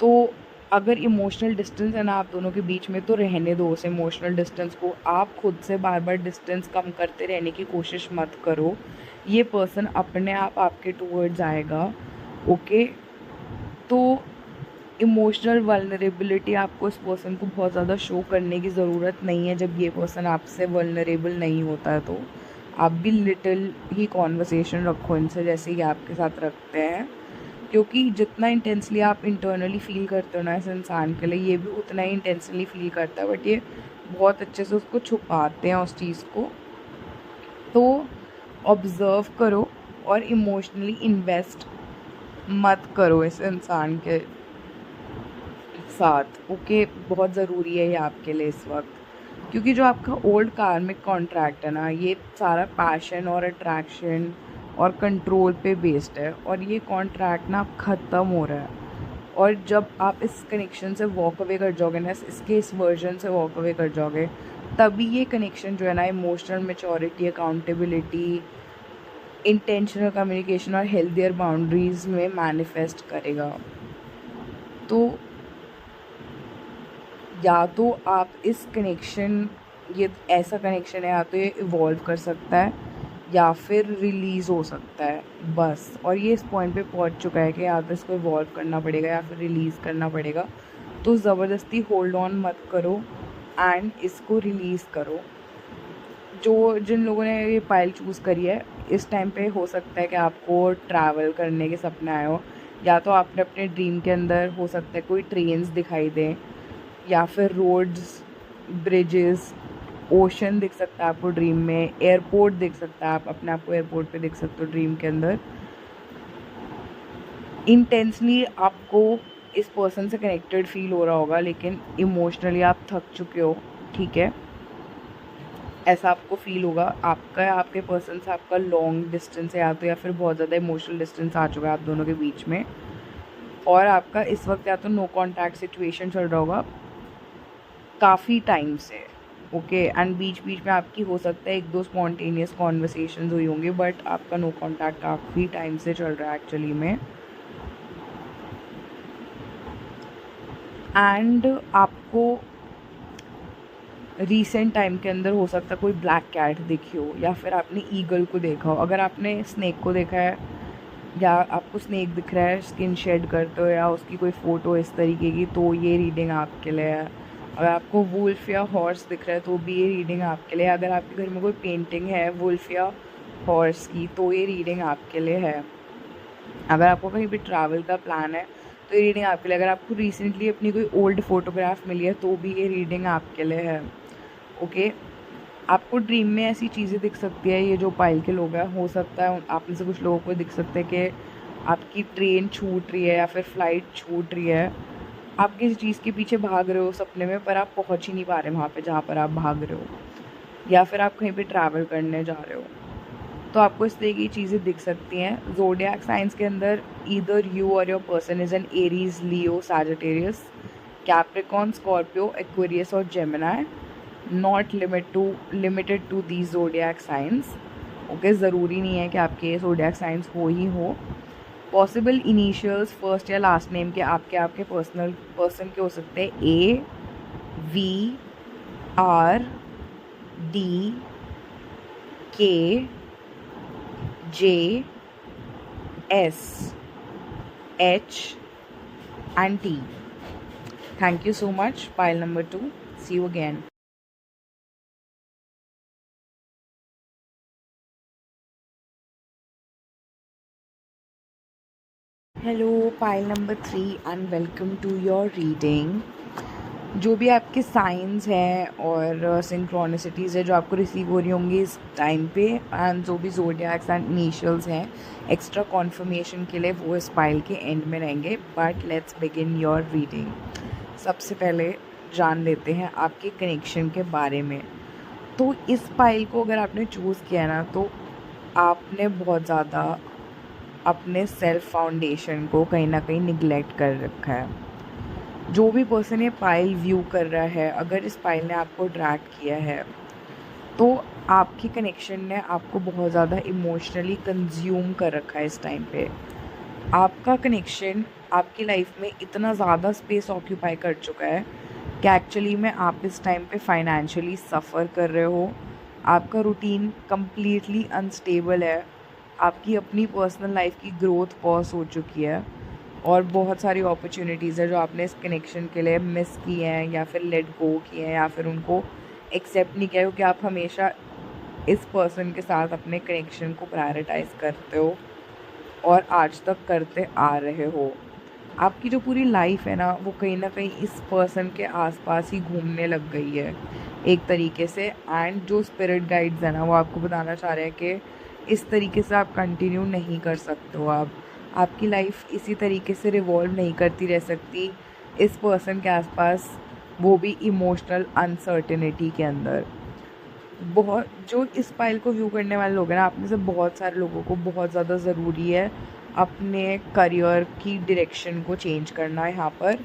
तो अगर इमोशनल डिस्टेंस है ना आप दोनों के बीच में, तो रहने दो उस इमोशनल डिस्टेंस को। आप खुद से बार बार डिस्टेंस कम करते रहने की कोशिश मत करो। ये पर्सन अपने आप आपके टूवर्ड्स आएगा। ओके, तो इमोशनल वल्नरेबिलिटी आपको इस पर्सन को बहुत ज़्यादा शो करने की ज़रूरत नहीं है। जब ये पर्सन आपसे वल्नरेबल नहीं होता है, तो आप भी लिटिल ही कॉन्वर्सेशन रखो इनसे, जैसे ही आपके साथ रखते हैं, क्योंकि जितना इंटेंसली आप इंटरनली फ़ील करते हो ना इस इंसान के लिए, ये भी उतना ही इंटेंसली फ़ील करता है, बट ये बहुत अच्छे से उसको छुपाते हैं उस चीज़ को। तो ऑब्ज़र्व करो और इमोशनली इन्वेस्ट मत करो इस इंसान के साथ। ओके, बहुत ज़रूरी है ये आपके लिए इस वक्त, क्योंकि जो आपका ओल्ड कार्मिक कॉन्ट्रैक्ट है ना, ये सारा पैशन और अट्रैक्शन और कंट्रोल पे बेस्ड है, और ये कॉन्ट्रैक्ट ना ख़त्म हो रहा है। और जब आप इस कनेक्शन से वॉक अवे कर जाओगे ना, इसके इस वर्जन से वॉक अवे कर जाओगे, तभी ये कनेक्शन जो है ना emotional maturity, accountability, intentional communication और हेल्दियर बाउंड्रीज में मैनिफेस्ट करेगा। तो या तो आप इस कनेक्शन, ये ऐसा कनेक्शन है, या तो ये इवॉल्व कर सकता है या फिर रिलीज़ हो सकता है, बस। और ये इस पॉइंट पे पहुंच चुका है कि या तो इसको इवॉल्व करना पड़ेगा या फिर रिलीज़ करना पड़ेगा। तो ज़बरदस्ती होल्ड ऑन मत करो एंड इसको रिलीज़ करो। जिन लोगों ने ये पाइल चूज़ करी है, इस टाइम पे हो सकता है कि आपको ट्रैवल करने के सपने आए हो, या तो आपने अपने ड्रीम के अंदर हो सकता है कोई ट्रेन्स दिखाई दें, या फिर रोड्स, ब्रिजेस, ओशन दिख सकता है आपको ड्रीम में, एयरपोर्ट दिख सकता है, आप अपने आप को एयरपोर्ट पे दिख सकते हो ड्रीम के अंदर। इंटेंसली आपको इस पर्सन से कनेक्टेड फील हो रहा होगा, लेकिन इमोशनली आप थक चुके हो, ठीक है, ऐसा आपको फील होगा। आपका आपके पर्सन से आपका लॉन्ग डिस्टेंस है, या फिर बहुत ज़्यादा इमोशनल डिस्टेंस आ चुका है आप दोनों के बीच में, और आपका इस वक्त या तो नो कॉन्टैक्ट सिचुएशन चल रहा होगा काफ़ी टाइम से, ओके। एंड बीच बीच में आपकी हो सकता है एक दो स्पॉन्टेनियस कॉन्वर्सेशंस हुई होंगी, बट आपका नो कॉन्टैक्ट काफ़ी टाइम से चल रहा है एक्चुअली में। एंड आपको रीसेंट टाइम के अंदर हो सकता है कोई ब्लैक कैट दिखी हो, या फिर आपने ईगल को देखा हो। अगर आपने स्नेक को देखा है, या आपको स्नेक दिख रहा है स्किन शेड करते हो, या उसकी कोई फ़ोटो इस तरीके की, तो ये रीडिंग आपके लिए है। अगर आपको वुल्फ या हॉर्स दिख रहा है तो भी ये रीडिंग आपके लिए। अगर आपके घर में कोई पेंटिंग है वुल्फ या हॉर्स की, तो ये रीडिंग आपके लिए है। अगर आपको कहीं भी ट्रैवल का प्लान है तो ये रीडिंग आपके लिए। अगर आपको रिसेंटली अपनी कोई ओल्ड फोटोग्राफ मिली है तो भी ये रीडिंग आपके लिए है, ओके। आपको ड्रीम में ऐसी चीज़ें दिख सकती है, ये जो पाइल के लोग हैं, हो सकता है आप में से कुछ लोगों को दिख सकता है कि आपकी ट्रेन छूट रही है या फिर फ़्लाइट छूट रही है। आप किसी चीज़ के पीछे भाग रहे हो सपने में, पर आप पहुंच ही नहीं पा रहे वहाँ पे जहाँ पर आप भाग रहे हो, या फिर आप कहीं पे ट्रैवल करने जा रहे हो, तो आपको इस तरह की चीज़ें दिख सकती हैं। ज़ोडिएक साइंस के अंदर ईदर यू और your person is an Aries, Leo, Sagittarius, Capricorn, Scorpio, Aquarius और Gemini, not limited to the zodiac science, okay. ज़रूरी नहीं है कि आपके ज़ोडिएक साइंस हो ही हो। पॉसिबल इनिशियल्स फर्स्ट या लास्ट नेम के आपके पर्सन के हो सकते हैं ए, we, R, D, K, J, S, H and T. Thank you so much, pile number 2। See you again. Hello pile number 3 and welcome to your reading. जो भी आपके साइंस हैं और सिंक्रोनिसिटीज़ है जो आपको रिसीव हो रही होंगी इस टाइम पे, एंड जो भी ज़ोडिएक्स एंड इनिशियल्स हैं एक्स्ट्रा कॉन्फर्मेशन के लिए, वो इस पाइल के एंड में रहेंगे। But let's begin your reading. सबसे पहले जान लेते हैं आपके कनेक्शन के बारे में। तो इस पाइल को अगर आपने चूज़ किया ना, तो आपने बहुत ज़्यादा अपने सेल्फ फाउंडेशन को कहीं ना कहीं निगलेक्ट कर रखा है। जो भी पर्सन ये पाइल व्यू कर रहा है, अगर इस पाइल ने आपको ड्रैग किया है, तो आपकी कनेक्शन ने आपको बहुत ज़्यादा इमोशनली कंज्यूम कर रखा है इस टाइम पे। आपका कनेक्शन आपकी लाइफ में इतना ज़्यादा स्पेस ऑक्यूपाई कर चुका है कि एक्चुअली में आप इस टाइम पे फाइनेंशियली सफ़र कर रहे हो। आपका रूटीन कम्प्लीटली अनस्टेबल है। आपकी अपनी पर्सनल लाइफ की ग्रोथ पॉज हो चुकी है, और बहुत सारी अपॉर्चुनिटीज़ है जो आपने इस कनेक्शन के लिए मिस की हैं, या फिर लेट गो किए हैं, या फिर उनको एक्सेप्ट नहीं किया, क्योंकि आप हमेशा इस पर्सन के साथ अपने कनेक्शन को प्रायोरिटाइज़ करते हो और आज तक करते आ रहे हो। आपकी जो पूरी लाइफ है ना, वो कहीं ना कहीं इस पर्सन के आसपास ही घूमने लग गई है एक तरीके से। एंड जो स्पिरिट गाइड्स है ना, वो आपको बताना चाह रहे हैं कि इस तरीके से आप कंटिन्यू नहीं कर सकते हो। आपकी लाइफ इसी तरीके से रिवॉल्व नहीं करती रह सकती इस पर्सन के आसपास, वो भी इमोशनल अनसर्टेनिटी के अंदर। बहुत जो इस पाइल को व्यू करने वाले लोग हैं ना, आप में से बहुत सारे लोगों को बहुत ज़्यादा ज़रूरी है अपने करियर की डायरेक्शन को चेंज करना यहाँ पर।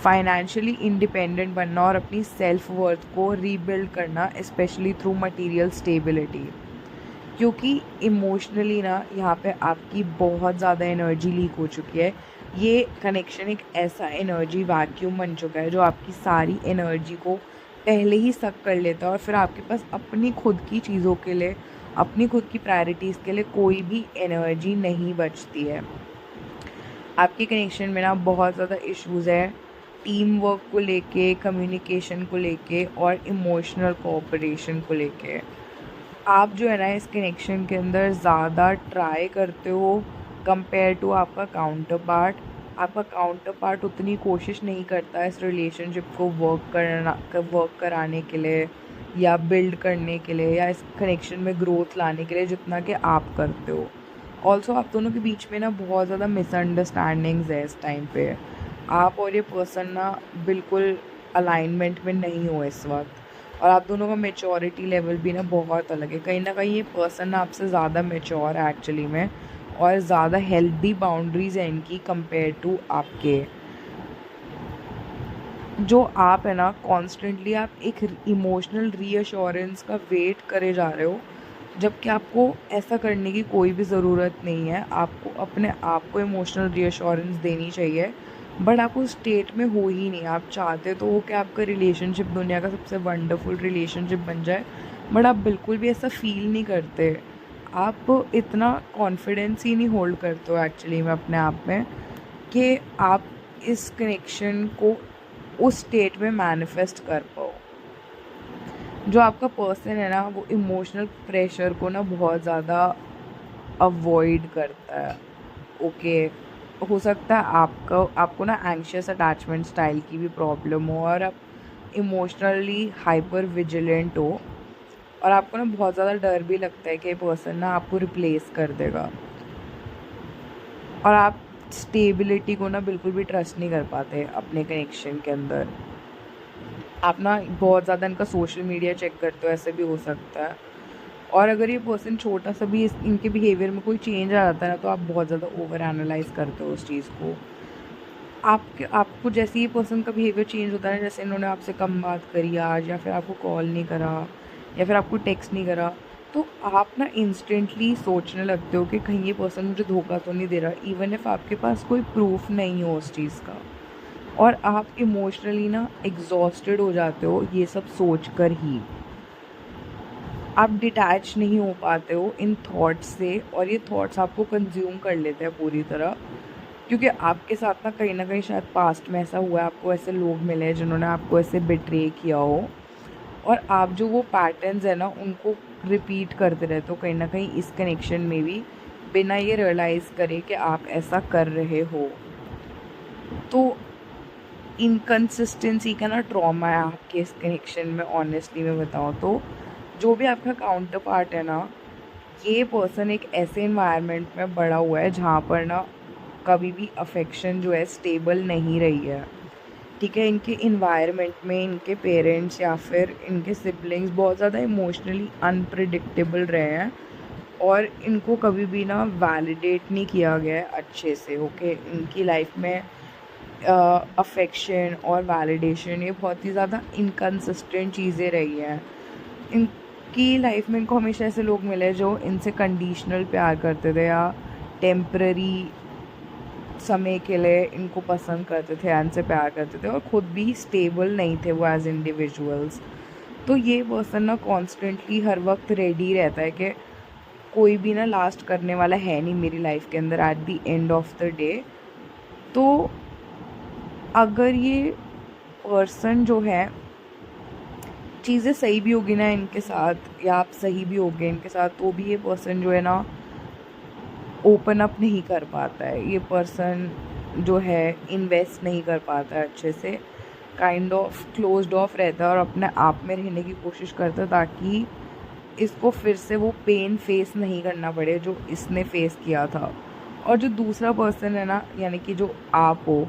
फाइनेंशियली इंडिपेंडेंट बनना और अपनी सेल्फ वर्थ को रीबिल्ड करना, स्पेशली थ्रू मटेरियल स्टेबिलिटी। क्योंकि इमोशनली ना यहाँ पे आपकी बहुत ज़्यादा एनर्जी लीक हो चुकी है। ये कनेक्शन एक ऐसा एनर्जी वैक्यूम बन चुका है जो आपकी सारी एनर्जी को पहले ही सक कर लेता है, और फिर आपके पास अपनी खुद की चीज़ों के लिए, अपनी खुद की प्रायोरिटीज़ के लिए कोई भी एनर्जी नहीं बचती है। आपके कनेक्शन में ना बहुत ज़्यादा इश्यूज़ है, टीम वर्क को लेके, कम्युनिकेशन को लेके और इमोशनल कोऑपरेशन को लेके। आप जो है ना इस कनेक्शन के अंदर ज़्यादा ट्राई करते हो कंपेयर टू आपका काउंटर पार्ट। आपका काउंटर पार्ट उतनी कोशिश नहीं करता इस रिलेशनशिप को वर्क कराने के लिए या बिल्ड करने के लिए या इस कनेक्शन में ग्रोथ लाने के लिए जितना कि आप करते हो। ऑल्सो आप दोनों के बीच में ना बहुत ज़्यादा मिसअंडरस्टैंडिंग्स है इस टाइम पे। आप और ये पर्सन ना बिल्कुल अलाइनमेंट में नहीं हो इस वक्त, और आप दोनों का मेच्योरिटी लेवल भी ना बहुत अलग है। कहीं ना कहीं ये पर्सन ना आपसे ज़्यादा मेच्योर है एक्चुअली में, और ज़्यादा हेल्दी बाउंड्रीज हैं इनकी कंपेयर टू आपके। जो आप है ना कॉन्स्टेंटली आप एक इमोशनल रीअश्योरेंस का वेट करे जा रहे हो, जबकि आपको ऐसा करने की कोई भी ज़रूरत नहीं है। आपको अपने आप को इमोशनल रीअश्योरेंस देनी चाहिए, बट आप उस स्टेट में हो ही नहीं। आप चाहते तो हो कि आपका रिलेशनशिप दुनिया का सबसे वंडरफुल रिलेशनशिप बन जाए, बट आप बिल्कुल भी ऐसा फील नहीं करते। आप इतना कॉन्फिडेंस ही नहीं होल्ड करते हो एक्चुअली में अपने आप में कि आप इस कनेक्शन को उस स्टेट में मैनिफेस्ट कर पाओ। जो आपका पर्सन है ना वो इमोशनल प्रेशर को ना बहुत ज़्यादा अवॉइड करता है। ओके, हो सकता है आपको ना एंग्शियस अटैचमेंट स्टाइल की भी प्रॉब्लम हो, और आप इमोशनली हाइपर विजिलेंट हो, और आपको ना बहुत ज़्यादा डर भी लगता है कि ये पर्सन ना आपको रिप्लेस कर देगा, और आप स्टेबिलिटी को ना बिल्कुल भी ट्रस्ट नहीं कर पाते अपने कनेक्शन के अंदर। आप ना बहुत ज़्यादा इनका सोशल मीडिया चेक करते हो, ऐसे भी हो सकता है। और अगर ये पर्सन छोटा सा भी इनके बिहेवियर में कोई चेंज आ जाता है ना, तो आप बहुत ज़्यादा ओवर एनालाइज करते हो उस चीज़ को। आपको जैसे ही पर्सन का बिहेवियर चेंज होता है, जैसे इन्होंने आपसे कम बात करी आज, या फिर आपको कॉल नहीं करा, या फिर आपको टेक्स्ट नहीं करा, तो आप ना इंस्टेंटली सोचने लगते हो कि कहीं ये पर्सन मुझे धोखा तो नहीं दे रहा, इवन इफ आपके पास कोई प्रूफ नहीं हो उस चीज़ का। और आप इमोशनली ना एग्जॉस्टेड हो जाते हो ये सब सोच कर ही। आप डिटैच नहीं हो पाते हो इन थॉट्स से, और ये थॉट्स आपको कंज्यूम कर लेते हैं पूरी तरह। क्योंकि आपके साथ ना कहीं शायद पास्ट में ऐसा हुआ है, आपको ऐसे लोग मिले हैं जिन्होंने आपको ऐसे बिट्रे किया हो, और आप जो वो पैटर्न्स है ना उनको रिपीट करते रहते हो कहीं ना कहीं इस कनेक्शन में भी, बिना ये रियलाइज़ करे कि आप ऐसा कर रहे हो। तो इनकन्सिस्टेंसी का ना ट्रॉमा है आपके इस कनेक्शन में। ऑनेस्टली मैं बताऊँ तो जो भी आपका काउंटर पार्ट है ना, ये पर्सन एक ऐसे इन्वायरमेंट में बड़ा हुआ है जहाँ पर ना कभी भी अफेक्शन जो है स्टेबल नहीं रही है। ठीक है, इनके इन्वायरमेंट में इनके पेरेंट्स या फिर इनके सिबलिंग्स बहुत ज़्यादा इमोशनली अनप्रिडिक्टेबल रहे हैं, और इनको कभी भी ना वैलिडेट नहीं किया गया है अच्छे से। ओके, इनकी लाइफ में अफेक्शन और वैलिडेशन ये बहुत ही ज़्यादा इनकन्सिस्टेंट चीज़ें रही हैं। इनकी लाइफ में इनको हमेशा ऐसे लोग मिले जो इनसे कंडीशनल प्यार करते थे, या टेम्पररी समय के लिए इनको पसंद करते थे, इनसे प्यार करते थे, और ख़ुद भी स्टेबल नहीं थे वो एज इंडिविजुअल्स। तो ये पर्सन ना कॉन्स्टेंटली हर वक्त रेडी रहता है कि कोई भी ना लास्ट करने वाला है नहीं मेरी लाइफ के अंदर eight the end of the day. तो अगर ये पर्सन जो है, चीज़ें सही भी होगी ना इनके साथ, या आप सही भी होगे इनके साथ, तो भी ये पर्सन जो है ना ओपन अप नहीं कर पाता है। ये पर्सन जो है इन्वेस्ट नहीं कर पाता है अच्छे से, काइंड ऑफ क्लोज्ड ऑफ रहता है, और अपने आप में रहने की कोशिश करता है ताकि इसको फिर से वो पेन फेस नहीं करना पड़े जो इसने फेस किया था। और जो दूसरा पर्सन है ना, यानी कि जो आप हो,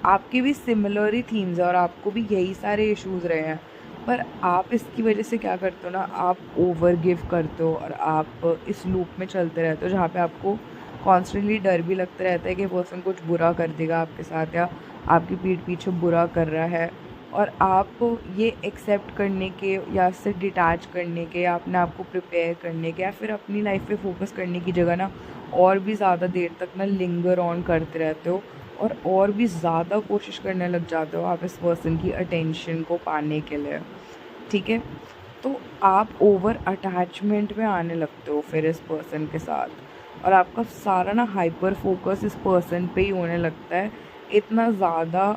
आपके भी सिमिलर ही थीम्स है, और आपको भी यही सारे इश्यूज़ रहे हैं, पर आप इसकी वजह से क्या करते हो ना, आप ओवर गिव करते हो, और आप इस लूप में चलते रहते हो जहाँ पे आपको कॉन्स्टेंटली डर भी लगता रहता है कि पर्सन कुछ बुरा कर देगा आपके साथ, या आपकी पीठ पीछे बुरा कर रहा है, और आप ये एक्सेप्ट करने के या इससे डिटैच करने के या अपने आप को प्रिपेयर करने के या फिर अपनी लाइफ पे फोकस करने की जगह ना और भी ज़्यादा देर तक ना लिंगर ऑन करते रहते हो और भी ज़्यादा कोशिश करने लग जाते हो आप इस पर्सन की अटेंशन को पाने के लिए। ठीक है, तो आप ओवर अटैचमेंट में आने लगते हो फिर इस पर्सन के साथ, और आपका सारा ना हाइपर फोकस इस पर्सन पे ही होने लगता है, इतना ज़्यादा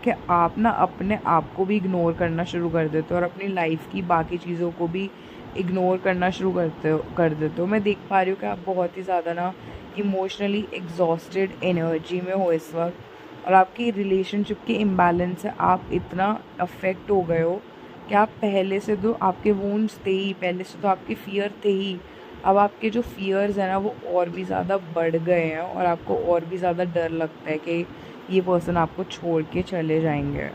कि आप ना अपने आप को भी इग्नोर करना शुरू कर देते हो और अपनी लाइफ की बाकी चीज़ों को भी इग्नोर करना शुरू कर देते हो। मैं देख पा रही हूँ कि आप बहुत ही ज़्यादा ना इमोशनली एग्जॉस्टेड एनर्जी में हो इस वक्त, और आपकी रिलेशनशिप के इम्बैलेंस से आप इतना अफेक्ट हो गए हो कि आप पहले से तो आपके वूंड्स थे ही, पहले से तो आपके फियर थे ही, अब आपके जो फियर्स हैं ना वो और भी ज़्यादा बढ़ गए हैं और आपको और भी ज़्यादा डर लगता है कि ये पर्सन आपको छोड़ के चले जाएंगे।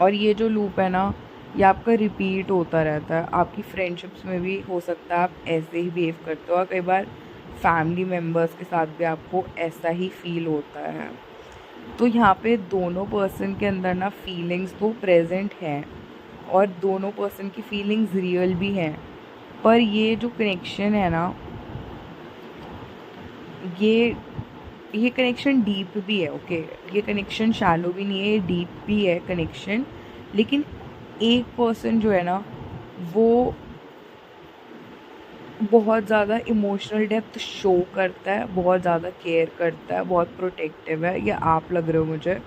और ये जो लूप है ना ये आपका रिपीट होता रहता है। आपकी फ्रेंडशिप्स में भी हो सकता है आप ऐसे ही बिहेव करते हो, और कई बार फैमिली मेम्बर्स के साथ भी आपको ऐसा ही फील होता है। तो यहाँ पे दोनों पर्सन के अंदर ना फीलिंग्स तो प्रेजेंट हैं और दोनों पर्सन की फीलिंग्स रियल भी हैं, पर ये जो कनेक्शन है ना ये ये कनेक्शन डीप भी है। ओके, ये कनेक्शन शैलो भी नहीं है, ये डीप भी है कनेक्शन। लेकिन एक पर्सन जो है ना वो बहुत ज़्यादा इमोशनल डेप्थ शो करता है, बहुत ज़्यादा केयर करता है, बहुत प्रोटेक्टिव है, ये आप लग रहे हो मुझे।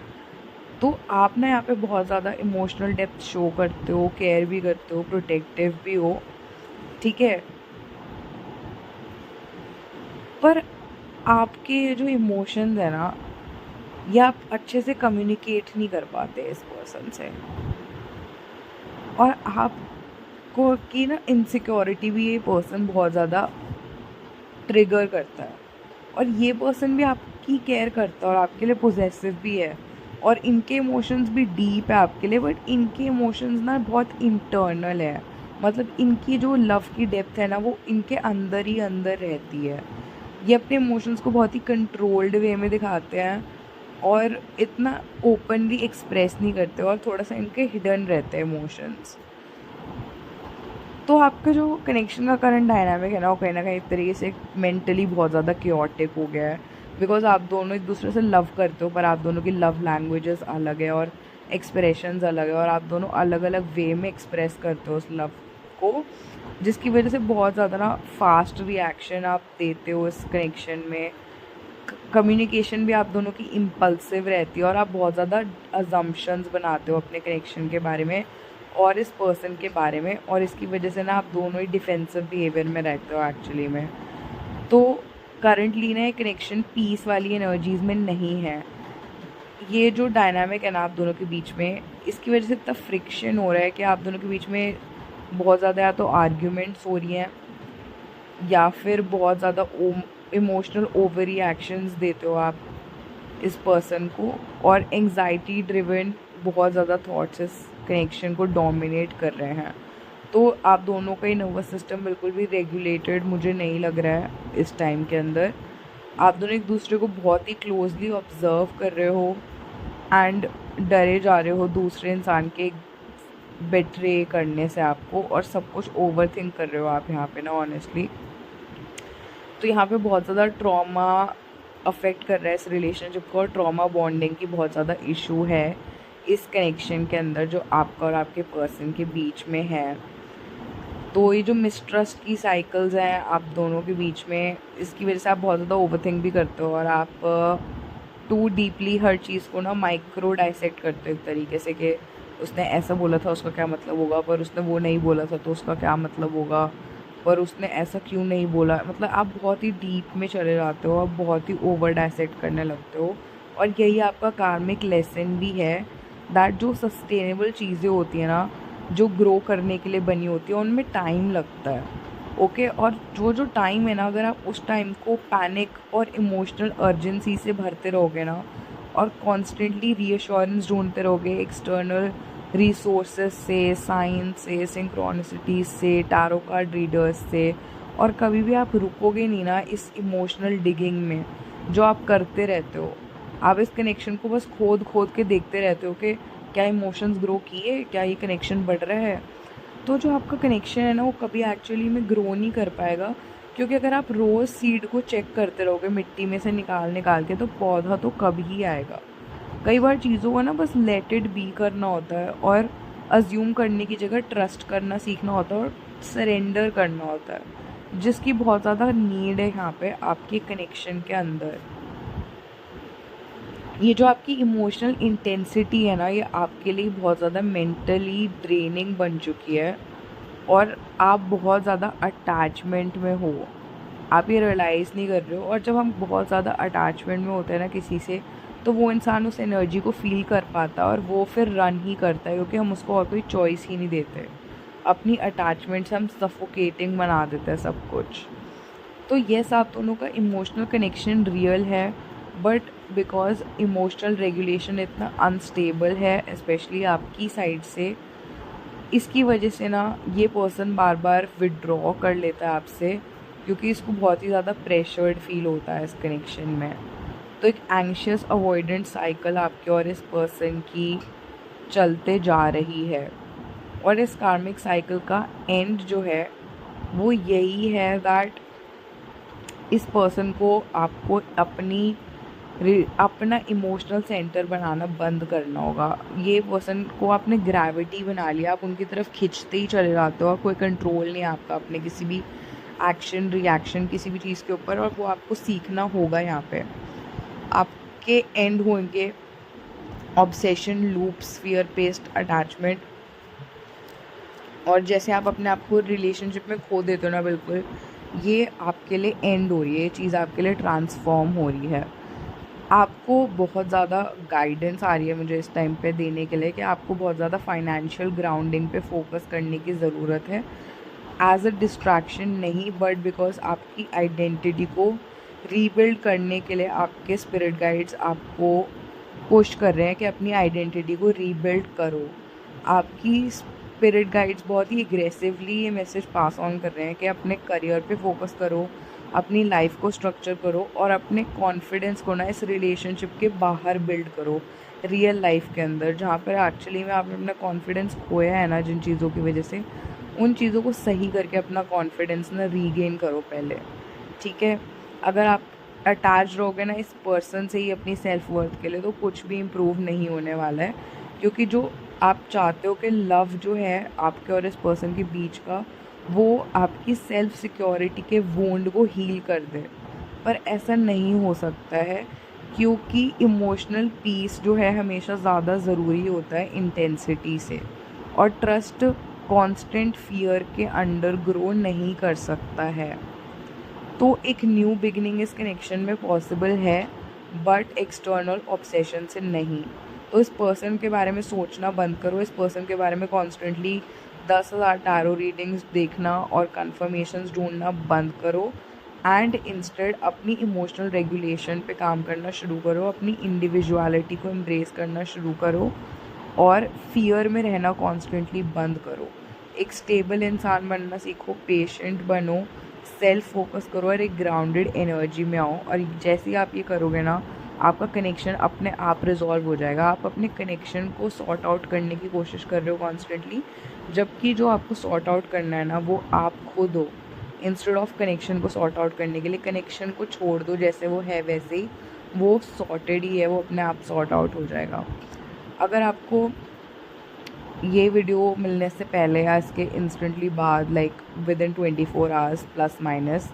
तो आप ना यहाँ पे बहुत ज़्यादा इमोशनल डेप्थ शो करते हो, केयर भी करते हो, प्रोटेक्टिव भी हो। ठीक है, पर आपके जो इमोशंस है ना ये आप अच्छे से कम्युनिकेट नहीं कर पाते इस पर्सन से, और आपको की ना इनसिक्योरिटी भी ये पर्सन बहुत ज़्यादा ट्रिगर करता है, और ये पर्सन भी आपकी केयर करता है और आपके लिए पोजेसिव भी है, और इनके इमोशंस भी डीप है आपके लिए, बट इनके इमोशंस ना बहुत इंटरनल है। मतलब इनकी जो लव की डेप्थ है ना वो इनके अंदर ही अंदर रहती है। ये अपने इमोशंस को बहुत ही कंट्रोल्ड वे में दिखाते हैं और इतना ओपनली एक्सप्रेस नहीं करते, और थोड़ा सा इनके हिडन रहते हैं इमोशंस। तो आपका जो कनेक्शन का करंट डायनामिक है ना वो कहीं ना कहीं एक तरीके से मेंटली बहुत ज़्यादा क्योटिक हो गया है, बिकॉज आप दोनों एक दूसरे से लव करते हो पर आप दोनों की लव लैंग्वेजेस अलग है और एक्सप्रेशंस अलग है, और आप दोनों अलग अलग वे में एक्सप्रेस करते हो उस लव को, जिसकी वजह से बहुत ज़्यादा ना फास्ट रिएक्शन आप देते हो इस कनेक्शन में। कम्युनिकेशन भी आप दोनों की इम्पल्सिव रहती है और आप बहुत ज़्यादा अजम्पशंस बनाते हो अपने कनेक्शन के बारे में और इस पर्सन के बारे में, और इसकी वजह से ना आप दोनों ही डिफेंसिव बिहेवियर में रहते हो एक्चुअली में। तो करंटली ना ये कनेक्शन पीस वाली एनर्जीज़ में नहीं है। ये जो डायनामिक है ना आप दोनों के बीच में, इसकी वजह से इतना फ्रिक्शन हो रहा है कि आप दोनों के बीच में बहुत ज़्यादा या तो आर्ग्यूमेंट्स हो रही हैं या फिर बहुत ज़्यादा इमोशनल ओवर रिएक्शंस देते हो आप इस पर्सन को, और एंग्जाइटी ड्रिवन बहुत ज़्यादा थॉट्स इस कनेक्शन को डोमिनेट कर रहे हैं। तो आप दोनों का ही नर्वस सिस्टम बिल्कुल भी रेगुलेटेड मुझे नहीं लग रहा है इस टाइम के अंदर। आप दोनों एक दूसरे को बहुत ही क्लोजली ऑब्जर्व कर रहे हो एंड डरे जा रहे हो दूसरे इंसान के बेट्रे करने से आपको, और सब कुछ ओवर थिंक कर रहे हो आप यहाँ पे ना ऑनेस्टली। तो यहाँ पे बहुत ज़्यादा ट्रॉमा अफेक्ट कर रहा है इस रिलेशनशिप को, और ट्रॉमा बॉन्डिंग की बहुत ज़्यादा इशू है इस कनेक्शन के अंदर जो आपका और आपके पर्सन के बीच में है। तो ये जो मिसट्रस्ट की साइकिल्स हैं आप दोनों के बीच में, इसकी वजह से आप बहुत ज़्यादा ओवरथिंक भी करते हो और आप टू डीपली हर चीज़ को ना माइक्रो डाइसेक्ट करते हो एक तरीके से, कि उसने ऐसा बोला था उसका क्या मतलब होगा, पर उसने वो नहीं बोला था तो उसका क्या मतलब होगा, पर उसने ऐसा क्यों नहीं बोला। मतलब आप बहुत ही डीप में चले जाते हो, आप बहुत ही ओवर डाइसेक्ट करने लगते हो, और यही आपका कार्मिक लेसन भी है दैट जो सस्टेनेबल चीज़ें होती हैं ना जो ग्रो करने के लिए बनी होती है उनमें टाइम लगता है। ओके, और जो टाइम है ना अगर आप उस टाइम को पैनिक और इमोशनल अर्जेंसी से भरते रहोगे ना और कॉन्स्टेंटली रीअश्योरेंस ढूंढते रहोगे एक्सटर्नल रिसोर्सेज से, साइंस से, सिंक्रोनिसिटी से, टैरो कार्ड रीडर्स से, और कभी भी आप रुकोगे नहीं ना इस इमोशनल डिगिंग में जो आप करते रहते हो, आप इस कनेक्शन को बस खोद खोद के देखते रहते हो कि क्या इमोशंस ग्रो किए, क्या ये कनेक्शन बढ़ रहा है। तो जो आपका कनेक्शन है ना वो कभी एक्चुअली में ग्रो नहीं कर पाएगा, क्योंकि अगर आप रोज़ सीड को चेक करते रहोगे मिट्टी में से निकाल निकाल के, तो पौधा तो कभी ही आएगा। कई बार चीज़ों को ना बस लेट इट बी करना होता है, और अज्यूम करने की जगह ट्रस्ट करना सीखना होता है, और सरेंडर करना होता है, जिसकी बहुत ज़्यादा नीड है यहाँ पे आपके कनेक्शन के अंदर। ये जो आपकी इमोशनल इंटेंसिटी है ना, ये आपके लिए बहुत ज़्यादा मेंटली ड्रेनिंग बन चुकी है, और आप बहुत ज़्यादा अटैचमेंट में हो, आप ये रियलाइज़ नहीं कर रहे हो। और जब हम बहुत ज़्यादा अटैचमेंट में होते हैं ना किसी से, तो वो इंसान उस एनर्जी को फील कर पाता है, और वो फिर रन ही करता है, क्योंकि हम उसको और कोई चॉइस ही नहीं देते। अपनी अटैचमेंट से हम सफोकेटिंग बना देते हैं सब कुछ। तो येस, आप दोनों का इमोशनल कनेक्शन रियल है, बट बिकॉज इमोशनल रेगुलेशन इतना अनस्टेबल है स्पेशली आपकी साइड से, इसकी वजह से ना ये पर्सन बार बार विड्रॉ कर लेता है आपसे, क्योंकि इसको बहुत ही ज़्यादा प्रेशर्ड फील होता है इस कनेक्शन में। तो एक एंशियस अवॉइडेंट साइकिल आपके और इस पर्सन की चलते जा रही है, और इस कार्मिक साइकिल का एंड जो है वो यही है दैट इस पर्सन को आपको अपना इमोशनल सेंटर बनाना बंद करना होगा। ये पर्सन को आपने ग्रेविटी बना लिया, आप उनकी तरफ खिंचते ही चले जाते हो, और कोई कंट्रोल नहीं है आपका अपने किसी भी एक्शन रिएक्शन किसी भी चीज़ के ऊपर, और वो आपको सीखना होगा। यहाँ पे आपके एंड होंगे obsession, loops, fear based attachment, और जैसे आप अपने आप को रिलेशनशिप में खो देते हो ना, बिल्कुल ये आपके लिए एंड हो रही है, ये चीज़ आपके लिए ट्रांसफॉर्म हो रही है। आपको बहुत ज़्यादा गाइडेंस आ रही है मुझे इस टाइम पे देने के लिए, कि आपको बहुत ज़्यादा फाइनेंशियल ग्राउंडिंग पे फोकस करने की ज़रूरत है, एज अ डिस्ट्रैक्शन नहीं, बट बिकॉज आपकी आइडेंटिटी को रीबिल्ड करने के लिए आपके स्पिरिट गाइड्स आपको पुश कर रहे हैं कि अपनी आइडेंटिटी को रीबिल्ड करो। आपकी स्पिरिट गाइड्स बहुत ही एग्रेसिवली ये मैसेज पास ऑन कर रहे हैं कि अपने करियर पे फोकस करो, अपनी लाइफ को स्ट्रक्चर करो, और अपने कॉन्फिडेंस को ना इस रिलेशनशिप के बाहर बिल्ड करो, रियल लाइफ के अंदर, जहाँ पर एक्चुअली में आपने अपना कॉन्फिडेंस खोया है ना जिन चीज़ों की वजह से, उन चीज़ों को सही करके अपना कॉन्फिडेंस ना रीगेन करो पहले। ठीक है, अगर आप अटैच रहोगे ना इस पर्सन से ही अपनी सेल्फ वर्थ के लिए, तो कुछ भी इम्प्रूव नहीं होने वाला है, क्योंकि जो आप चाहते हो कि लव जो है आपके और इस पर्सन के बीच का, वो आपकी सेल्फ सिक्योरिटी के वोंड को हील कर दे, पर ऐसा नहीं हो सकता है, क्योंकि इमोशनल पीस जो है हमेशा ज़्यादा ज़रूरी होता है इंटेंसिटी से, और ट्रस्ट कांस्टेंट फियर के अंडर ग्रो नहीं कर सकता है। तो एक न्यू बिगिनिंग इस कनेक्शन में पॉसिबल है, बट एक्सटर्नल ऑब्सेशन से नहीं। तो इस पर्सन के बारे में सोचना बंद करो, इस पर्सन के बारे में कॉन्स्टेंटली 10,000 टैरो रीडिंग्स देखना और कन्फर्मेशंस ढूंढना बंद करो, एंड इंस्टेड अपनी इमोशनल रेगुलेशन पे काम करना शुरू करो, अपनी इंडिविजुअलिटी को एम्ब्रेस करना शुरू करो, और फियर में रहना कॉन्स्टेंटली बंद करो। एक स्टेबल इंसान बनना सीखो, पेशेंट बनो, सेल्फ फोकस करो, और एक ग्राउंडेड एनर्जी में आओ। और जैसे ही आप ये करोगे ना, आपका कनेक्शन अपने आप रिजॉल्व हो जाएगा। आप अपने कनेक्शन को सॉर्ट आउट करने की कोशिश कर रहे हो कॉन्स्टेंटली, जबकि जो आपको सॉर्ट आउट करना है ना वो आप खुद हो। इंस्टेड ऑफ कनेक्शन को सॉर्ट आउट करने के लिए कनेक्शन को छोड़ दो, जैसे वो है वैसे ही, वो सॉर्टेड ही है, वो अपने आप सॉर्ट आउट हो जाएगा। अगर आपको ये वीडियो मिलने से पहले या इसके इंस्टेंटली बाद, like with in 24 hours plus minus,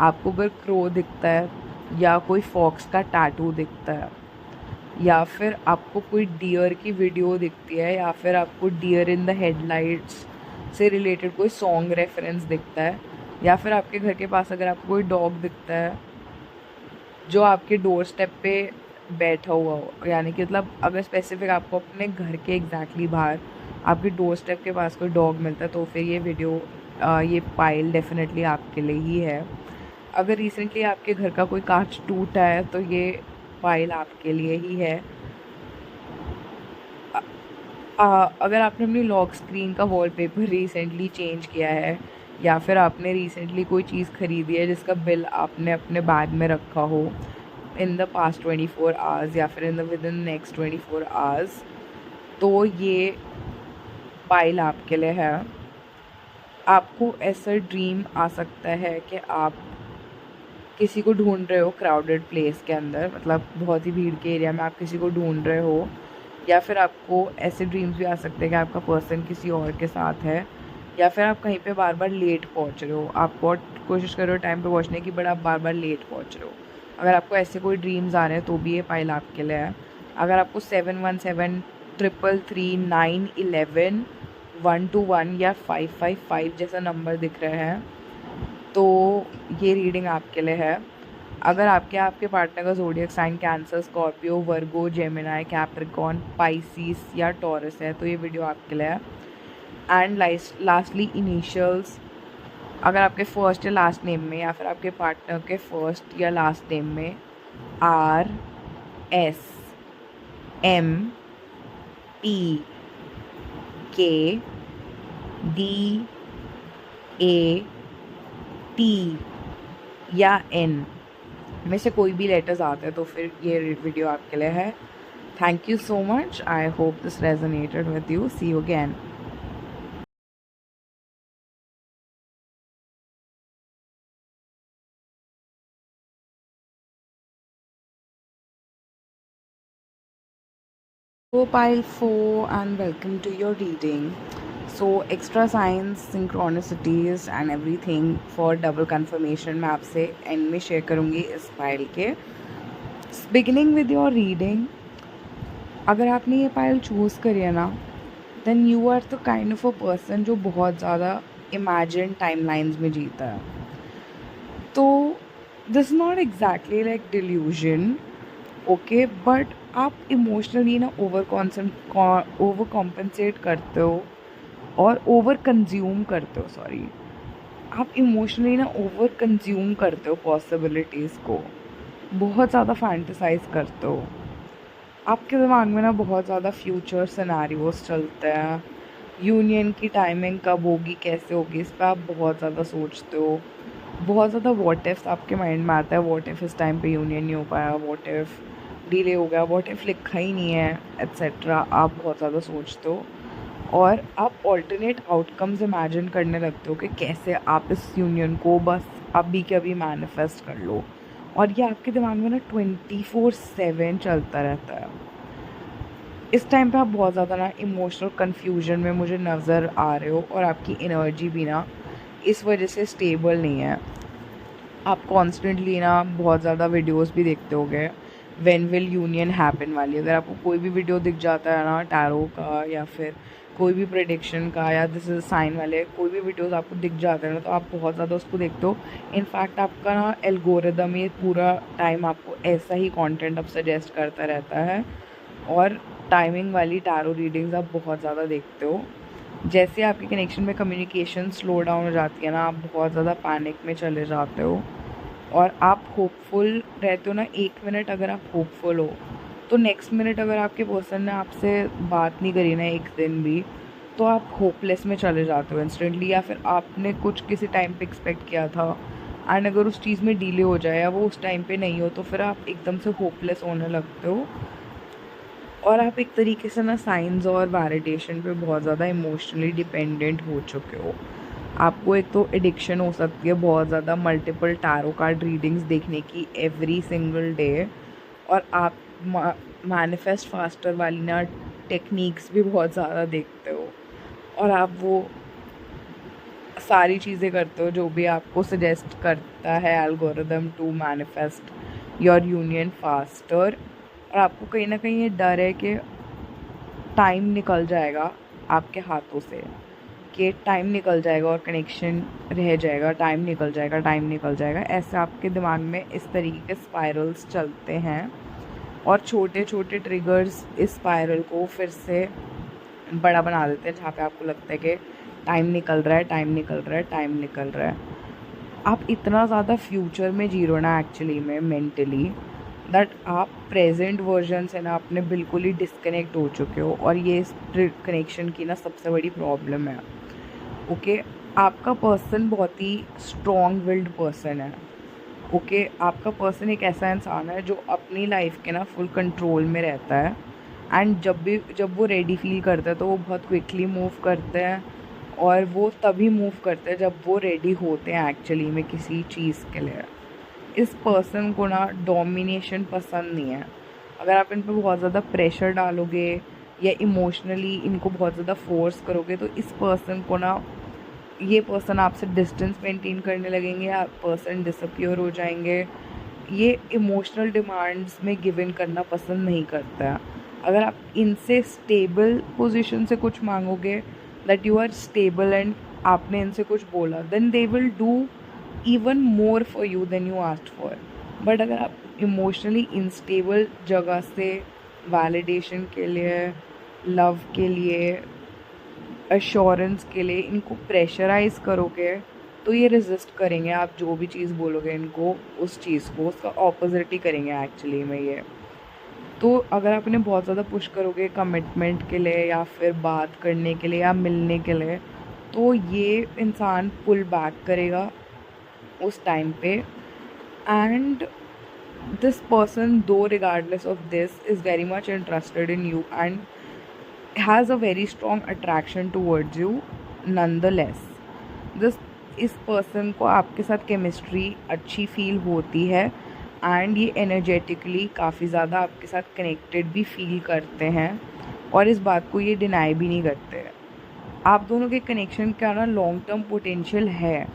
आपको अगर क्रो दिखता है, या कोई फॉक्स का टैटू दिखता है, या फिर आपको कोई डियर की वीडियो दिखती है, या फिर आपको डियर इन द हेडलाइट्स से रिलेटेड कोई सॉन्ग रेफरेंस दिखता है, या फिर आपके घर के पास अगर आपको कोई डॉग दिखता है जो आपके डोर स्टेप पे बैठा हुआ हो, यानी कि मतलब अगर स्पेसिफिक आपको अपने घर के एग्जैक्टली बाहर आपके डोर स्टेप के पास कोई डॉग मिलता है, तो फिर ये वीडियो ये पाइल डेफिनेटली आपके लिए ही है। अगर रिसेंटली आपके घर का कोई कांच टूटा है, तो ये पाइल आपके लिए ही है। अगर आपने अपनी लॉक स्क्रीन का वॉलपेपर रिसेंटली चेंज किया है, या फिर आपने रिसेंटली कोई चीज़ ख़रीदी है जिसका बिल आपने अपने बैग में रखा हो, इन द पास्ट 24 आवर्स या फिर विद इन नेक्स्ट 24 आवर्स, तो ये पाइल आपके लिए है। आपको ऐसा ड्रीम आ सकता है कि आप किसी को ढूंढ रहे हो क्राउडेड प्लेस के अंदर, मतलब बहुत ही भीड़ के एरिया में आप किसी को ढूंढ रहे हो, या फिर आपको ऐसे ड्रीम्स भी आ सकते हैं कि आपका पर्सन किसी और के साथ है, या फिर आप कहीं पे बार बार लेट पहुंच रहे हो। आप बहुत कोशिश कर रहे हो टाइम पे पहुंचने की, बट आप बार बार लेट पहुंच रहे हो। अगर आपको ऐसे कोई ड्रीम्स आ रहे हैं तो भी ये पाइल आपके लिए है। अगर आपको 71733911 या 555 जैसा नंबर दिख रहे हैं तो ये रीडिंग आपके लिए है। अगर आपके पार्टनर का ज़ोडिएक साइन कैंसर, स्कॉर्पियो, वर्गो, जेमिनाई, कैप्रिकॉर्न, पाइसिस या टॉरस है तो ये वीडियो आपके लिए है। एंड लास्टली इनिशियल्स, अगर आपके फर्स्ट या लास्ट नेम में या फिर आपके पार्टनर के फर्स्ट या लास्ट नेम में R, S, M, P, K, D, A, T या N में से कोई भी लेटर्स आते हैं तो फिर ये वीडियो आपके लिए है। Thank you so much. I hope this resonated with you. See you again. Pile 4 and welcome to your reading. So extra signs, synchronicities and everything for double confirmation मैं आपसे एंड में शेयर करूँगी इस pile के। Beginning with your reading, अगर आपने ये pile choose करी है ना, then you are the kind of a person जो बहुत ज़्यादा इमेजिन टाइमलाइंस में जीता है। तो this not exactly like delusion, okay, but आप इमोशनली ना ओवर कॉम्पनसेट करते हो और ओवर कंज्यूम करते हो, सॉरी, आप इमोशनली ना ओवर कंज्यूम करते हो पॉसिबिलिटीज़ को, बहुत ज़्यादा फैंटेसाइज करते हो। आपके दिमाग में ना बहुत ज़्यादा फ्यूचर सिनेरियोस चलते हैं। यूनियन की टाइमिंग कब होगी, कैसे होगी, इस पर आप बहुत ज़्यादा सोचते हो। बहुत ज़्यादा वॉट इफ्स आपके माइंड में आता है। वॉट इफ़ इस टाइम पे यूनियन नहीं हो पाया, वॉट इफ़ डिले हो गया, वॉट इफ़ लिखा ही नहीं है, एट्सेट्रा। आप बहुत ज़्यादा सोचते हो और आप ऑल्टरनेट आउटकम्स इमेजिन करने लगते हो कि कैसे आप इस यूनियन को बस अभी के अभी मैनिफेस्ट कर लो। और ये आपके दिमाग में ना 24/7 चलता रहता है। इस टाइम पे आप बहुत ज़्यादा ना इमोशनल कन्फ्यूजन में मुझे नज़र आ रहे हो और आपकी एनर्जी भी ना इस वजह से स्टेबल नहीं है। आप कॉन्स्टेंटली ना बहुत ज़्यादा वीडियोस भी देखते होगे व्हेन विल यूनियन हैपन वाली। अगर आपको कोई भी वीडियो दिख जाता है ना टैरो का या फिर कोई भी प्रेडिक्शन का या दिस इज साइन वाले कोई भी वीडियोस आपको दिख जाते हैं ना, तो आप बहुत ज़्यादा उसको देखते हो। इनफैक्ट आपका ना एल्गोरिदम ये पूरा टाइम आपको ऐसा ही कंटेंट अब सजेस्ट करता रहता है और टाइमिंग वाली टैरो रीडिंग्स आप बहुत ज़्यादा देखते हो। जैसे आपके कनेक्शन में कम्युनिकेशन स्लो डाउन हो जाती है ना, आप बहुत ज़्यादा पैनिक में चले जाते हो और आप होपफुल रहते हो ना। 1 मिनट अगर आप होपफुल हो तो नेक्स्ट मिनट अगर आपके पर्सन ने आपसे बात नहीं करी ना एक दिन भी, तो आप होपलेस में चले जाते हो इंस्टेंटली। या फिर आपने कुछ किसी टाइम पे एक्सपेक्ट किया था एंड अगर उस चीज़ में डिले हो जाए या वो उस टाइम पे नहीं हो तो फिर आप एकदम से होपलेस होने लगते हो और आप एक तरीके से ना साइंस और वैलिडेशन पे बहुत ज़्यादा इमोशनली डिपेंडेंट हो चुके हो। आपको एक तो एडिक्शन हो सकती है बहुत ज़्यादा मल्टीपल टैरो कार्ड रीडिंग्स देखने की एवरी सिंगल डे, और आप मैनिफेस्ट फास्टर वाली ना टेक्निक्स भी बहुत ज़्यादा देखते हो और आप वो सारी चीज़ें करते हो जो भी आपको सजेस्ट करता है algorithm to manifest your union faster. और आपको कहीं ना कहीं ये डर है कि टाइम निकल जाएगा आपके हाथों से, कि टाइम निकल जाएगा और कनेक्शन रह जाएगा, टाइम निकल जाएगा, टाइम निकल जाएगा। ऐसे आपके दिमाग में इस तरीके के स्पाइरल्स चलते हैं और छोटे छोटे ट्रिगर्स इस स्पाइरल को फिर से बड़ा बना देते हैं, जहाँ पे आपको लगता है कि टाइम निकल रहा है, टाइम निकल रहा है, टाइम निकल रहा है। आप इतना ज़्यादा फ्यूचर में जी रहे हो ना एक्चुअली में मेंटली, दैट आप प्रेजेंट वर्जन से ना अपने बिल्कुल ही डिस्कनेक्ट हो चुके हो और ये इस कनेक्शन की ना सबसे बड़ी प्रॉब्लम है। ओके, आपका पर्सन बहुत ही स्ट्रॉन्ग विल्ड पर्सन है ओके, आपका पर्सन एक ऐसा इंसान है जो अपनी लाइफ के ना फुल कंट्रोल में रहता है, एंड जब वो रेडी फील करता है तो वो बहुत क्विकली मूव करते हैं, और वो तभी मूव करते हैं जब वो रेडी होते हैं एक्चुअली में किसी चीज़ के लिए। इस पर्सन को ना डोमिनेशन पसंद नहीं है। अगर आप इन पे बहुत ज़्यादा प्रेशर डालोगे या इमोशनली इनको बहुत ज़्यादा फोर्स करोगे तो इस पर्सन को ना, ये पर्सन आपसे डिस्टेंस मेंटेन करने लगेंगे, आप पर्सन डिसअपियर हो जाएंगे। ये इमोशनल डिमांड्स में गिव इन करना पसंद नहीं करता है। अगर आप इनसे स्टेबल पोजीशन से कुछ मांगोगे, that you are stable and आपने इनसे कुछ बोला, then they will do even more for you then you asked for. But अगर आप इमोशनली इनस्टेबल जगह से वैलिडेशन के लिए, लव के लिए, एश्योरेंस के लिए इनको प्रेशराइज़ करोगे तो ये रेजिस्ट करेंगे। आप जो भी चीज़ बोलोगे इनको, उस चीज़ को उसका ऑपोजिट ही करेंगे एक्चुअली में ये। तो अगर आप इन्हें बहुत ज़्यादा पुश करोगे कमिटमेंट के लिए या फिर बात करने के लिए या मिलने के लिए, तो ये इंसान पुल बैक करेगा उस टाइम पे। एंड दिस पर्सन, दो regardless of this, is very much interested in you and has a very strong attraction towards you nonetheless. इस पर्सन को आपके साथ केमिस्ट्री अच्छी फील होती है, एंड ये एनर्जेटिकली काफ़ी ज़्यादा आपके साथ कनेक्टेड भी फील करते हैं, और इस बात को ये डिनाई भी नहीं करते। आप दोनों के कनेक्शन का ना लॉन्ग टर्म पोटेंशियल है,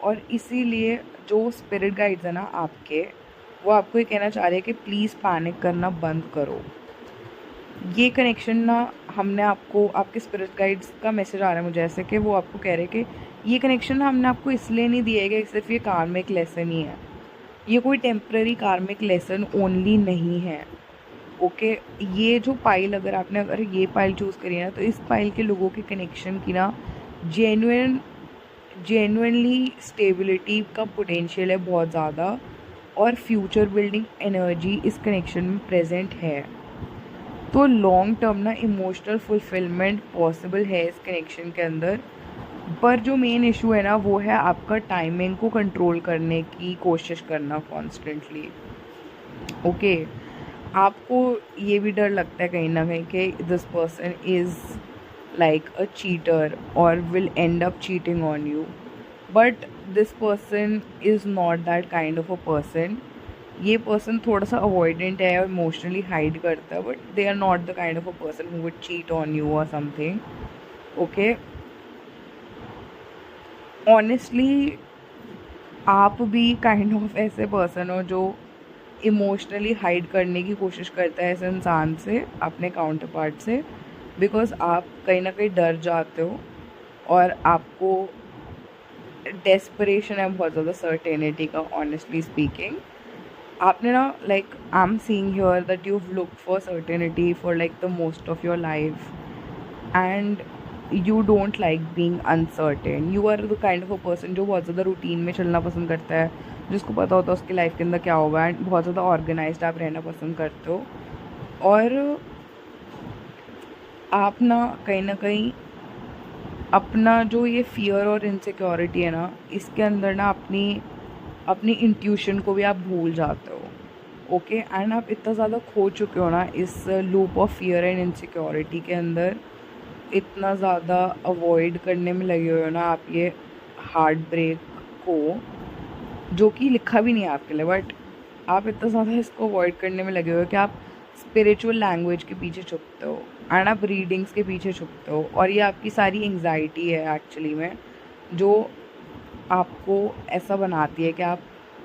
और इसीलिए जो स्पिरिट गाइड्स है ना आपके, वो आपको ये कहना चाह रहे हैं कि प्लीज़ पैनिक करना बंद करो। ये कनेक्शन ना हमने आपको, आपके स्पिरिट गाइड्स का मैसेज आ रहा है मुझे ऐसे कि वो आपको कह रहे हैं कि ये कनेक्शन हमने आपको इसलिए नहीं दिया कि सिर्फ ये कार्मिक लेसन ही है, ये कोई टेम्पररी कार्मिक लेसन ओनली नहीं है। ओके, ये जो पाइल, अगर ये पाइल चूज़ करी ना, तो इस पाइल के लोगों के कनेक्शन की ना जेन्युइनली स्टेबिलिटी का पोटेंशियल है बहुत ज़्यादा, और फ्यूचर बिल्डिंग एनर्जी इस कनेक्शन में प्रेजेंट है। तो लॉन्ग टर्म ना इमोशनल फुलफिलमेंट पॉसिबल है इस कनेक्शन के अंदर। पर जो मेन इशू है ना वो है आपका टाइमिंग को कंट्रोल करने की कोशिश करना कॉन्स्टेंटली। ओके, आपको ये भी डर लगता है कहीं ना कहीं कि this person is like a cheater और will end up cheating on you, but this person is not that kind of a person. ये पर्सन थोड़ा सा अवॉइडेंट है और इमोशनली हाइड करता है, but they are not the kind of a person who would cheat on you और something. Okay, honestly आप भी काइंड ऑफ ऐसे पर्सन हो जो इमोशनली हाइड करने की कोशिश करता है इस इंसान से, अपने काउंटर पार्ट से, बिकॉज आप कहीं ना कहीं डर जाते हो और आपको डेस्परेशन है बहुत ज़्यादा सर्टेनिटी का। ऑनेस्टली स्पीकिंग, आपने ना, like I am seeing here that you look for certainty for like the most of your life, and you don't like being uncertain. You are the kind of a person जो बहुत ज़्यादा routine में चलना पसंद करता है, जिसको पता होता है उसकी लाइफ के अंदर क्या होगा, एंड बहुत ज़्यादा ऑर्गेनाइज्ड आप रहना पसंद करते हो। और आप ना कहीं अपना जो ये फियर और इनसिक्योरिटी है ना, इसके अंदर ना अपनी इंट्यूशन को भी आप भूल जाते हो। ओके, एंड आप इतना ज़्यादा खो चुके हो ना इस loop of fear and insecurity के अंदर, इतना ज़्यादा अवॉइड करने में लगे हुए हो ना आप ये हार्ट ब्रेक को, जो कि लिखा भी नहीं है आपके लिए, बट आप इतना ज़्यादा इसको अवॉइड करने में लगे हुए हो कि आप स्पिरिचुअल लैंग्वेज के पीछे छुपते हो, एंड आप रीडिंग्स के पीछे छुपते हो, और ये आपकी सारी एंग्जाइटी है एक्चुअली में, जो आपको ऐसा बनाती है कि आप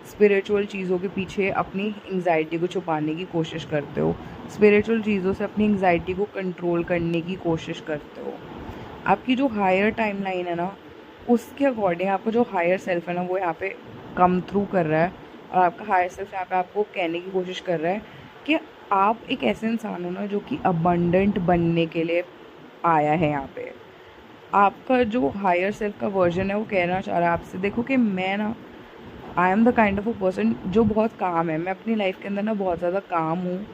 स्पिरिचुअल चीज़ों के पीछे अपनी एंग्जाइटी को छुपाने की कोशिश करते हो, स्पिरिचुअल चीज़ों से अपनी एंग्जाइटी को कंट्रोल करने की कोशिश करते हो। आपकी जो हायर टाइमलाइन है ना, उसके अकॉर्डिंग आपका जो हायर सेल्फ है ना, वो यहाँ पे कम थ्रू कर रहा है, और आपका हायर सेल्फ यहाँ पे आपको कहने की कोशिश कर रहा है कि आप एक ऐसे इंसान हो ना जो कि अबंडेंट बनने के लिए आया है यहाँ पे। आपका जो हायर सेल्फ का वर्जन है वो कहना चाह रहा है आपसे, देखो कि मैं ना, I am the kind of a person जो बहुत काम है, मैं अपनी लाइफ के अंदर ना बहुत ज़्यादा काम हूँ,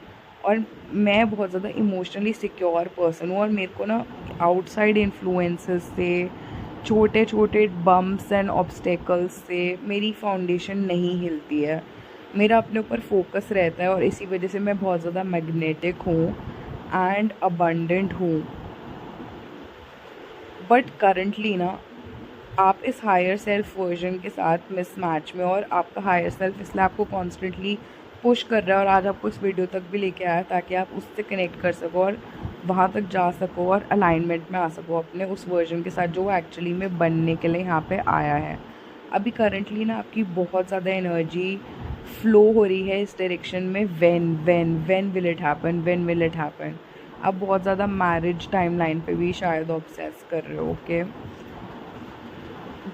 और मैं बहुत ज़्यादा इमोशनली सिक्योर पर्सन हूँ, और मेरे को ना आउटसाइड इन्फ्लुएंसेस से छोटे छोटे बम्प्स एंड ऑब्स्टेकल्स से मेरी फाउंडेशन नहीं हिलती है, मेरा अपने ऊपर फोकस रहता है और इसी वजह से मैं बहुत ज़्यादा मैग्नेटिक हूँ एंड अबंडेंट हूँ। बट करंटली ना आप इस हायर सेल्फ वर्जन के साथ मिसमैच में, और आपका हायर सेल्फ इसलिए आपको कॉन्स्टेंटली पुश कर रहा है और आज आपको इस वीडियो तक भी लेके आया ताकि आप उससे कनेक्ट कर सको और वहाँ तक जा सको और अलाइनमेंट में आ सको अपने उस वर्जन के साथ जो एक्चुअली में बनने के लिए यहाँ पे आया है। अभी करंटली ना आपकी बहुत ज़्यादा एनर्जी फ्लो हो रही है इस डायरेक्शन में। When will it happen, when will it happen. आप बहुत ज़्यादा मैरिज टाइमलाइन पे भी शायद ऑब्सेस कर रहे हो, ओके।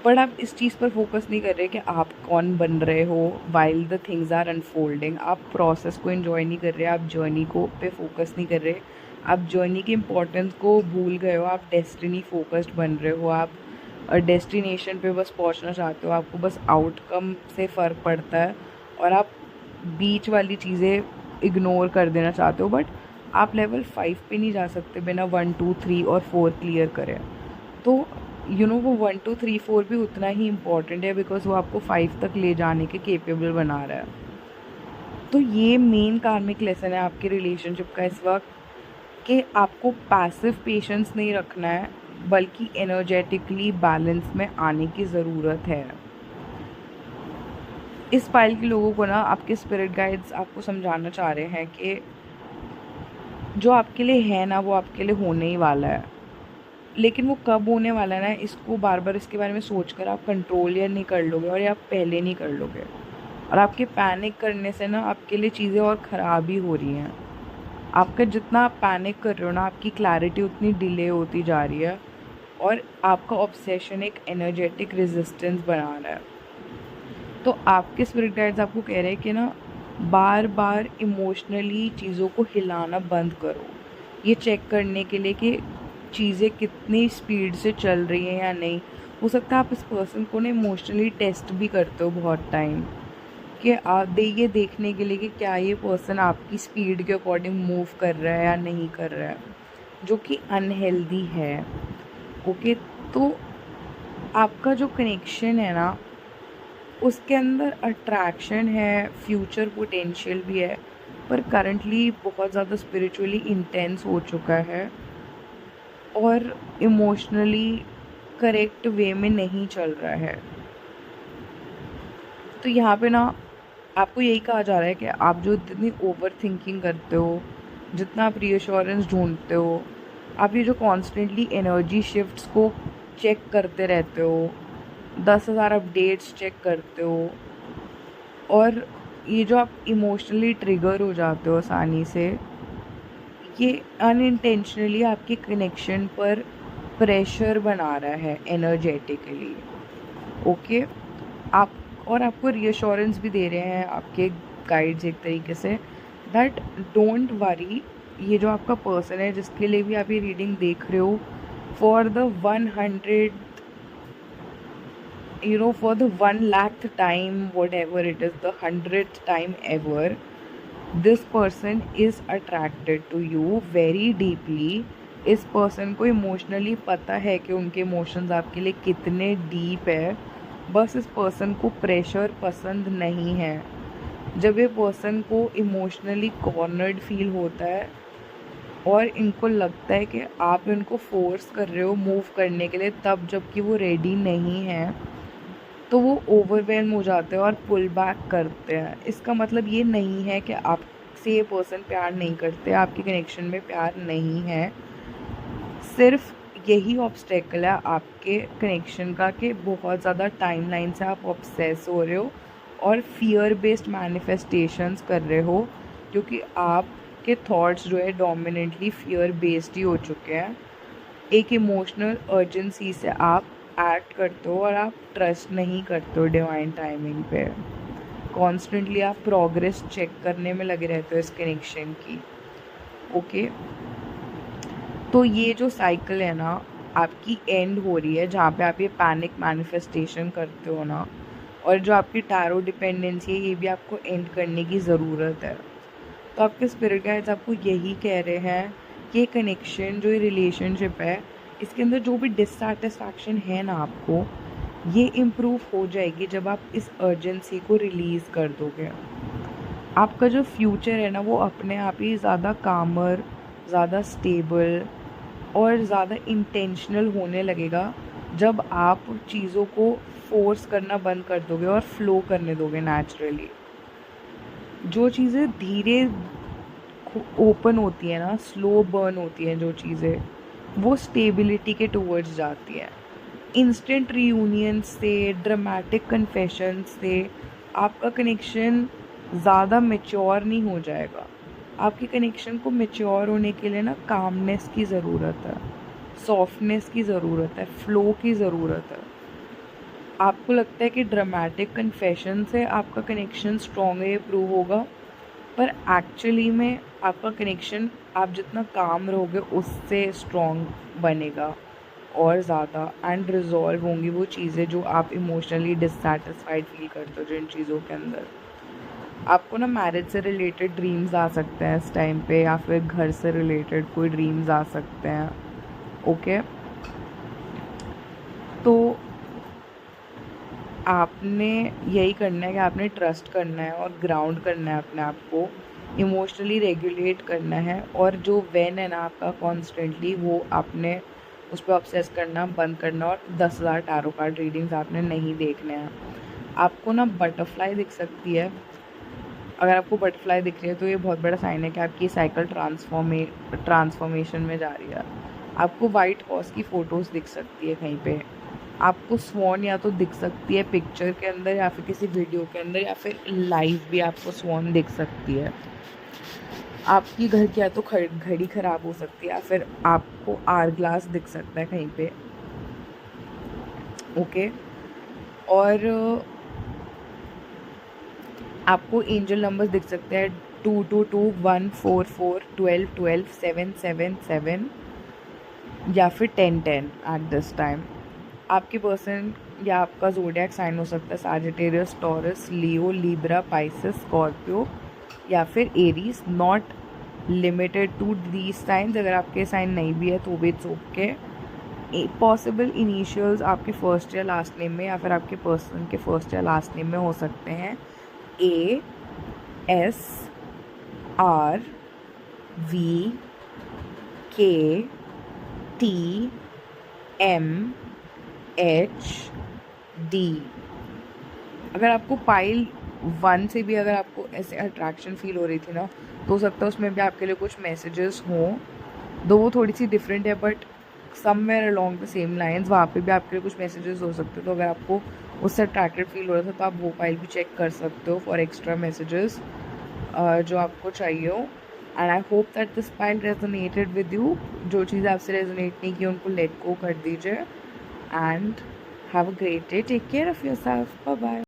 बट आप इस चीज़ पर फोकस नहीं कर रहे कि आप कौन बन रहे हो while the things are unfolding. आप प्रोसेस को एंजॉय नहीं कर रहे, आप जर्नी को पे फोकस नहीं कर रहे, आप जर्नी की इम्पोर्टेंस को भूल गए हो, आप डेस्टिनी फोकस्ड बन रहे हो, आप डेस्टिनेशन पे बस पहुंचना चाहते हो, आपको बस आउटकम से फ़र्क पड़ता है और आप बीच वाली चीज़ें इग्नोर कर देना चाहते हो। बट आप लेवल 5 पे नहीं जा सकते बिना 1 2 3 और 4 क्लियर करें। तो वो 1 2 3 4 भी उतना ही इम्पॉर्टेंट है बिकॉज वो आपको 5 तक ले जाने के केपेबल बना रहा है। तो ये मेन कार्मिक लेसन है आपके रिलेशनशिप का इस वक्त कि आपको पैसिव पेशेंस नहीं रखना है बल्कि एनर्जेटिकली बैलेंस में आने की ज़रूरत है। इस पाइल के लोगों को ना आपके स्पिरिट गाइड्स आपको समझाना चाह रहे हैं कि जो आपके लिए है ना वो आपके लिए होने ही वाला है, लेकिन वो कब होने वाला है ना इसको बार बार इसके बारे में सोचकर आप कंट्रोल या नहीं कर लोगे और या आप पहले नहीं कर लोगे, और आपके पैनिक करने से ना आपके लिए चीज़ें और ख़राब ही हो रही हैं। आपका जितना आप पैनिक कर रहे हो ना आपकी क्लैरिटी उतनी डिले होती जा रही है और आपका ऑब्सेशन एक एनर्जेटिक रेजिस्टेंस बना रहा है। तो आपके स्पिरिट गाइड्स आपको कह रहे हैं कि ना बार बार इमोशनली चीज़ों को हिलाना बंद करो, ये चेक करने के लिए कि चीज़ें कितनी स्पीड से चल रही हैं या नहीं। हो सकता है आप इस पर्सन को ना इमोशनली टेस्ट भी करते हो बहुत टाइम कि ये देखने के लिए कि क्या ये पर्सन आपकी स्पीड के अकॉर्डिंग मूव कर रहा है या नहीं कर रहा है, जो कि अनहेल्दी है, ओके। तो आपका जो कनेक्शन है ना उसके अंदर अट्रैक्शन है, फ्यूचर पोटेंशियल भी है, पर करंटली बहुत ज़्यादा स्पिरिचुअली इंटेंस हो चुका है और इमोशनली करेक्ट वे में नहीं चल रहा है। तो यहाँ पे ना आपको यही कहा जा रहा है कि आप जो जितनी ओवर थिंकिंग करते हो, जितना आप रीअश्योरेंस ढूंढते हो, आप ये जो कॉन्स्टेंटली एनर्जी शिफ्ट्स को चेक करते रहते हो, 10,000 अपडेट्स चेक करते हो, और ये जो आप इमोशनली ट्रिगर हो जाते हो आसानी से, ये अनइंटेंशनली आपके कनेक्शन पर प्रेशर बना रहा है एनर्जेटिकली, ओके। आप और आपको रीअश्योरेंस भी दे रहे हैं आपके गाइड्स एक तरीके से दैट डोंट वरी। ये जो आपका पर्सन है जिसके लिए भी आप ये रीडिंग देख रहे हो, for the 1 lakh time, whatever it is, the 100th time ever, this person is attracted to you very deeply। इस पर्सन को इमोशनली पता है कि उनके इमोशंस आपके लिए कितने डीप है, बस इस पर्सन को प्रेशर पसंद नहीं है। जब ये पर्सन को इमोशनली कॉर्नर्ड फील होता है और इनको लगता है कि आप इनको फोर्स कर रहे हो मूव करने के लिए, तब जबकि वो रेडी नहीं है, तो वो ओवरवेलम हो जाते हैं और पुल बैक करते हैं। इसका मतलब ये नहीं है कि आपसे ये पर्सन प्यार नहीं करते, आपके कनेक्शन में प्यार नहीं है, सिर्फ यही ऑब्स्टेकल है आपके कनेक्शन का कि बहुत ज़्यादा टाइमलाइन से आप ऑब्सेस हो रहे हो और फियर बेस्ड मैनिफेस्टेशंस कर रहे हो, क्योंकि आपके थॉट्स जो है डोमिनेंटली फियर बेस्ड ही हो चुके हैं। एक इमोशनल अर्जेंसी से आप एक्ट करते हो और आप ट्रस्ट नहीं करते हो डिवाइन टाइमिंग पे। कॉन्स्टेंटली आप प्रोग्रेस चेक करने में लगे रहते हो इस कनेक्शन की, ओके। तो ये जो साइकिल है ना आपकी एंड हो रही है जहाँ पे आप ये पैनिक मैनिफेस्टेशन करते हो ना, और जो आपकी टैरो डिपेंडेंसी है ये भी आपको एंड करने की ज़रूरत है। तो आपके स्पिरिट गाइड्स आपको यही कह रहे हैं कि कनेक्शन जो ये रिलेशनशिप है इसके अंदर जो भी डिससैटिस्फैक्शन है ना आपको, ये इम्प्रूव हो जाएगी जब आप इस अर्जेंसी को रिलीज़ कर दोगे। आपका जो फ्यूचर है ना वो अपने आप ही ज़्यादा कामर, ज़्यादा स्टेबल और ज़्यादा इंटेंशनल होने लगेगा जब आप चीज़ों को फोर्स करना बंद कर दोगे और फ्लो करने दोगे नेचुरली। जो चीज़ें धीरे ओपन होती है ना, स्लो बर्न होती हैं जो चीज़ें, वो स्टेबिलिटी के टूवर्ड्स जाती हैं। इंस्टेंट रीयूनियन से, ड्रामेटिक कन्फेशन से आपका कनेक्शन ज़्यादा मैच्योर नहीं हो जाएगा। आपके कनेक्शन को मैच्योर होने के लिए ना कामनेस की ज़रूरत है, सॉफ्टनेस की ज़रूरत है, फ्लो की ज़रूरत है। आपको लगता है कि ड्रामेटिक कन्फेशन से आपका कनेक्शन स्ट्रॉन्ग इम्प्रूव होगा, पर एक्चुअली में आपका कनेक्शन आप जितना काम रहोगे उससे स्ट्रॉन्ग बनेगा और ज़्यादा, एंड रिजॉल्व होंगी वो चीज़ें जो आप इमोशनली डिससैटिस्फाइड फील करते हो जिन चीज़ों के अंदर। आपको ना मैरिज से रिलेटेड ड्रीम्स आ सकते हैं इस टाइम पे, या फिर घर से रिलेटेड कोई ड्रीम्स आ सकते हैं। ओके, तो आपने यही करना है कि आपने ट्रस्ट करना है और ग्राउंड करना है अपने आप को, इमोशनली रेगुलेट करना है, और जो वेन है ना आपका कॉन्स्टेंटली, वो आपने उस पर ऑब्सेस करना बंद करना, और 10,000 टैरो कार्ड रीडिंग्स आपने नहीं देखने हैं। आपको ना बटरफ्लाई दिख सकती है। अगर आपको बटरफ्लाई दिख रही है तो ये बहुत बड़ा साइन है कि आपकी साइकिल ट्रांसफॉर्मेशन में जा रही है। आपको वाइट हॉर्स की फ़ोटोज़ दिख सकती है कहीं पे। आपको स्वॉन या तो दिख सकती है पिक्चर के अंदर, या फिर किसी वीडियो के अंदर, या फिर लाइव भी आपको स्वॉन दिख सकती है। आपकी घर की या तो घड़ी ख़राब हो सकती है, या फिर आपको आर ग्लास दिख सकता है कहीं पे। ओके, और आपको एंजल नंबर्स दिख सकते हैं 22214412127777 या फिर 1010 एट दिस टाइम। आपके पर्सन या आपका ज़ोडिएक साइन हो सकता है Sagittarius, Taurus, Leo, Libra, Pisces, Scorpio या फिर Aries. Not limited to these signs. अगर आपके साइन नहीं भी है तो भी इट्स ओके। पॉसिबल इनिशियल्स आपके फर्स्ट या लास्ट नेम में, या फिर आपके पर्सन के फर्स्ट या लास्ट नेम में हो सकते हैं A, S, R, V, K, T, M, H, D। अगर आपको पाइल 1 से भी अगर आपको ऐसे अट्रैक्शन फील हो रही थी ना, तो हो सकता है उसमें भी आपके लिए कुछ मैसेजेस हों, दो वो थोड़ी सी डिफरेंट है, but somewhere along the same lines वहाँ पे भी आपके लिए कुछ मैसेजेस हो सकते हैं। तो अगर आपको उससे अट्रैक्टेड फील हो रहा था तो आप वो फाइल भी चेक कर सकते हो फॉर एक्स्ट्रा मैसेजेस जो आपको चाहिए हो। And I hope that this file resonated with you. जो चीज़ें आपसे रेजोनेट नहीं की उनको लेट गो कर दीजिए, and have a great day. Take care of yourself. Bye bye.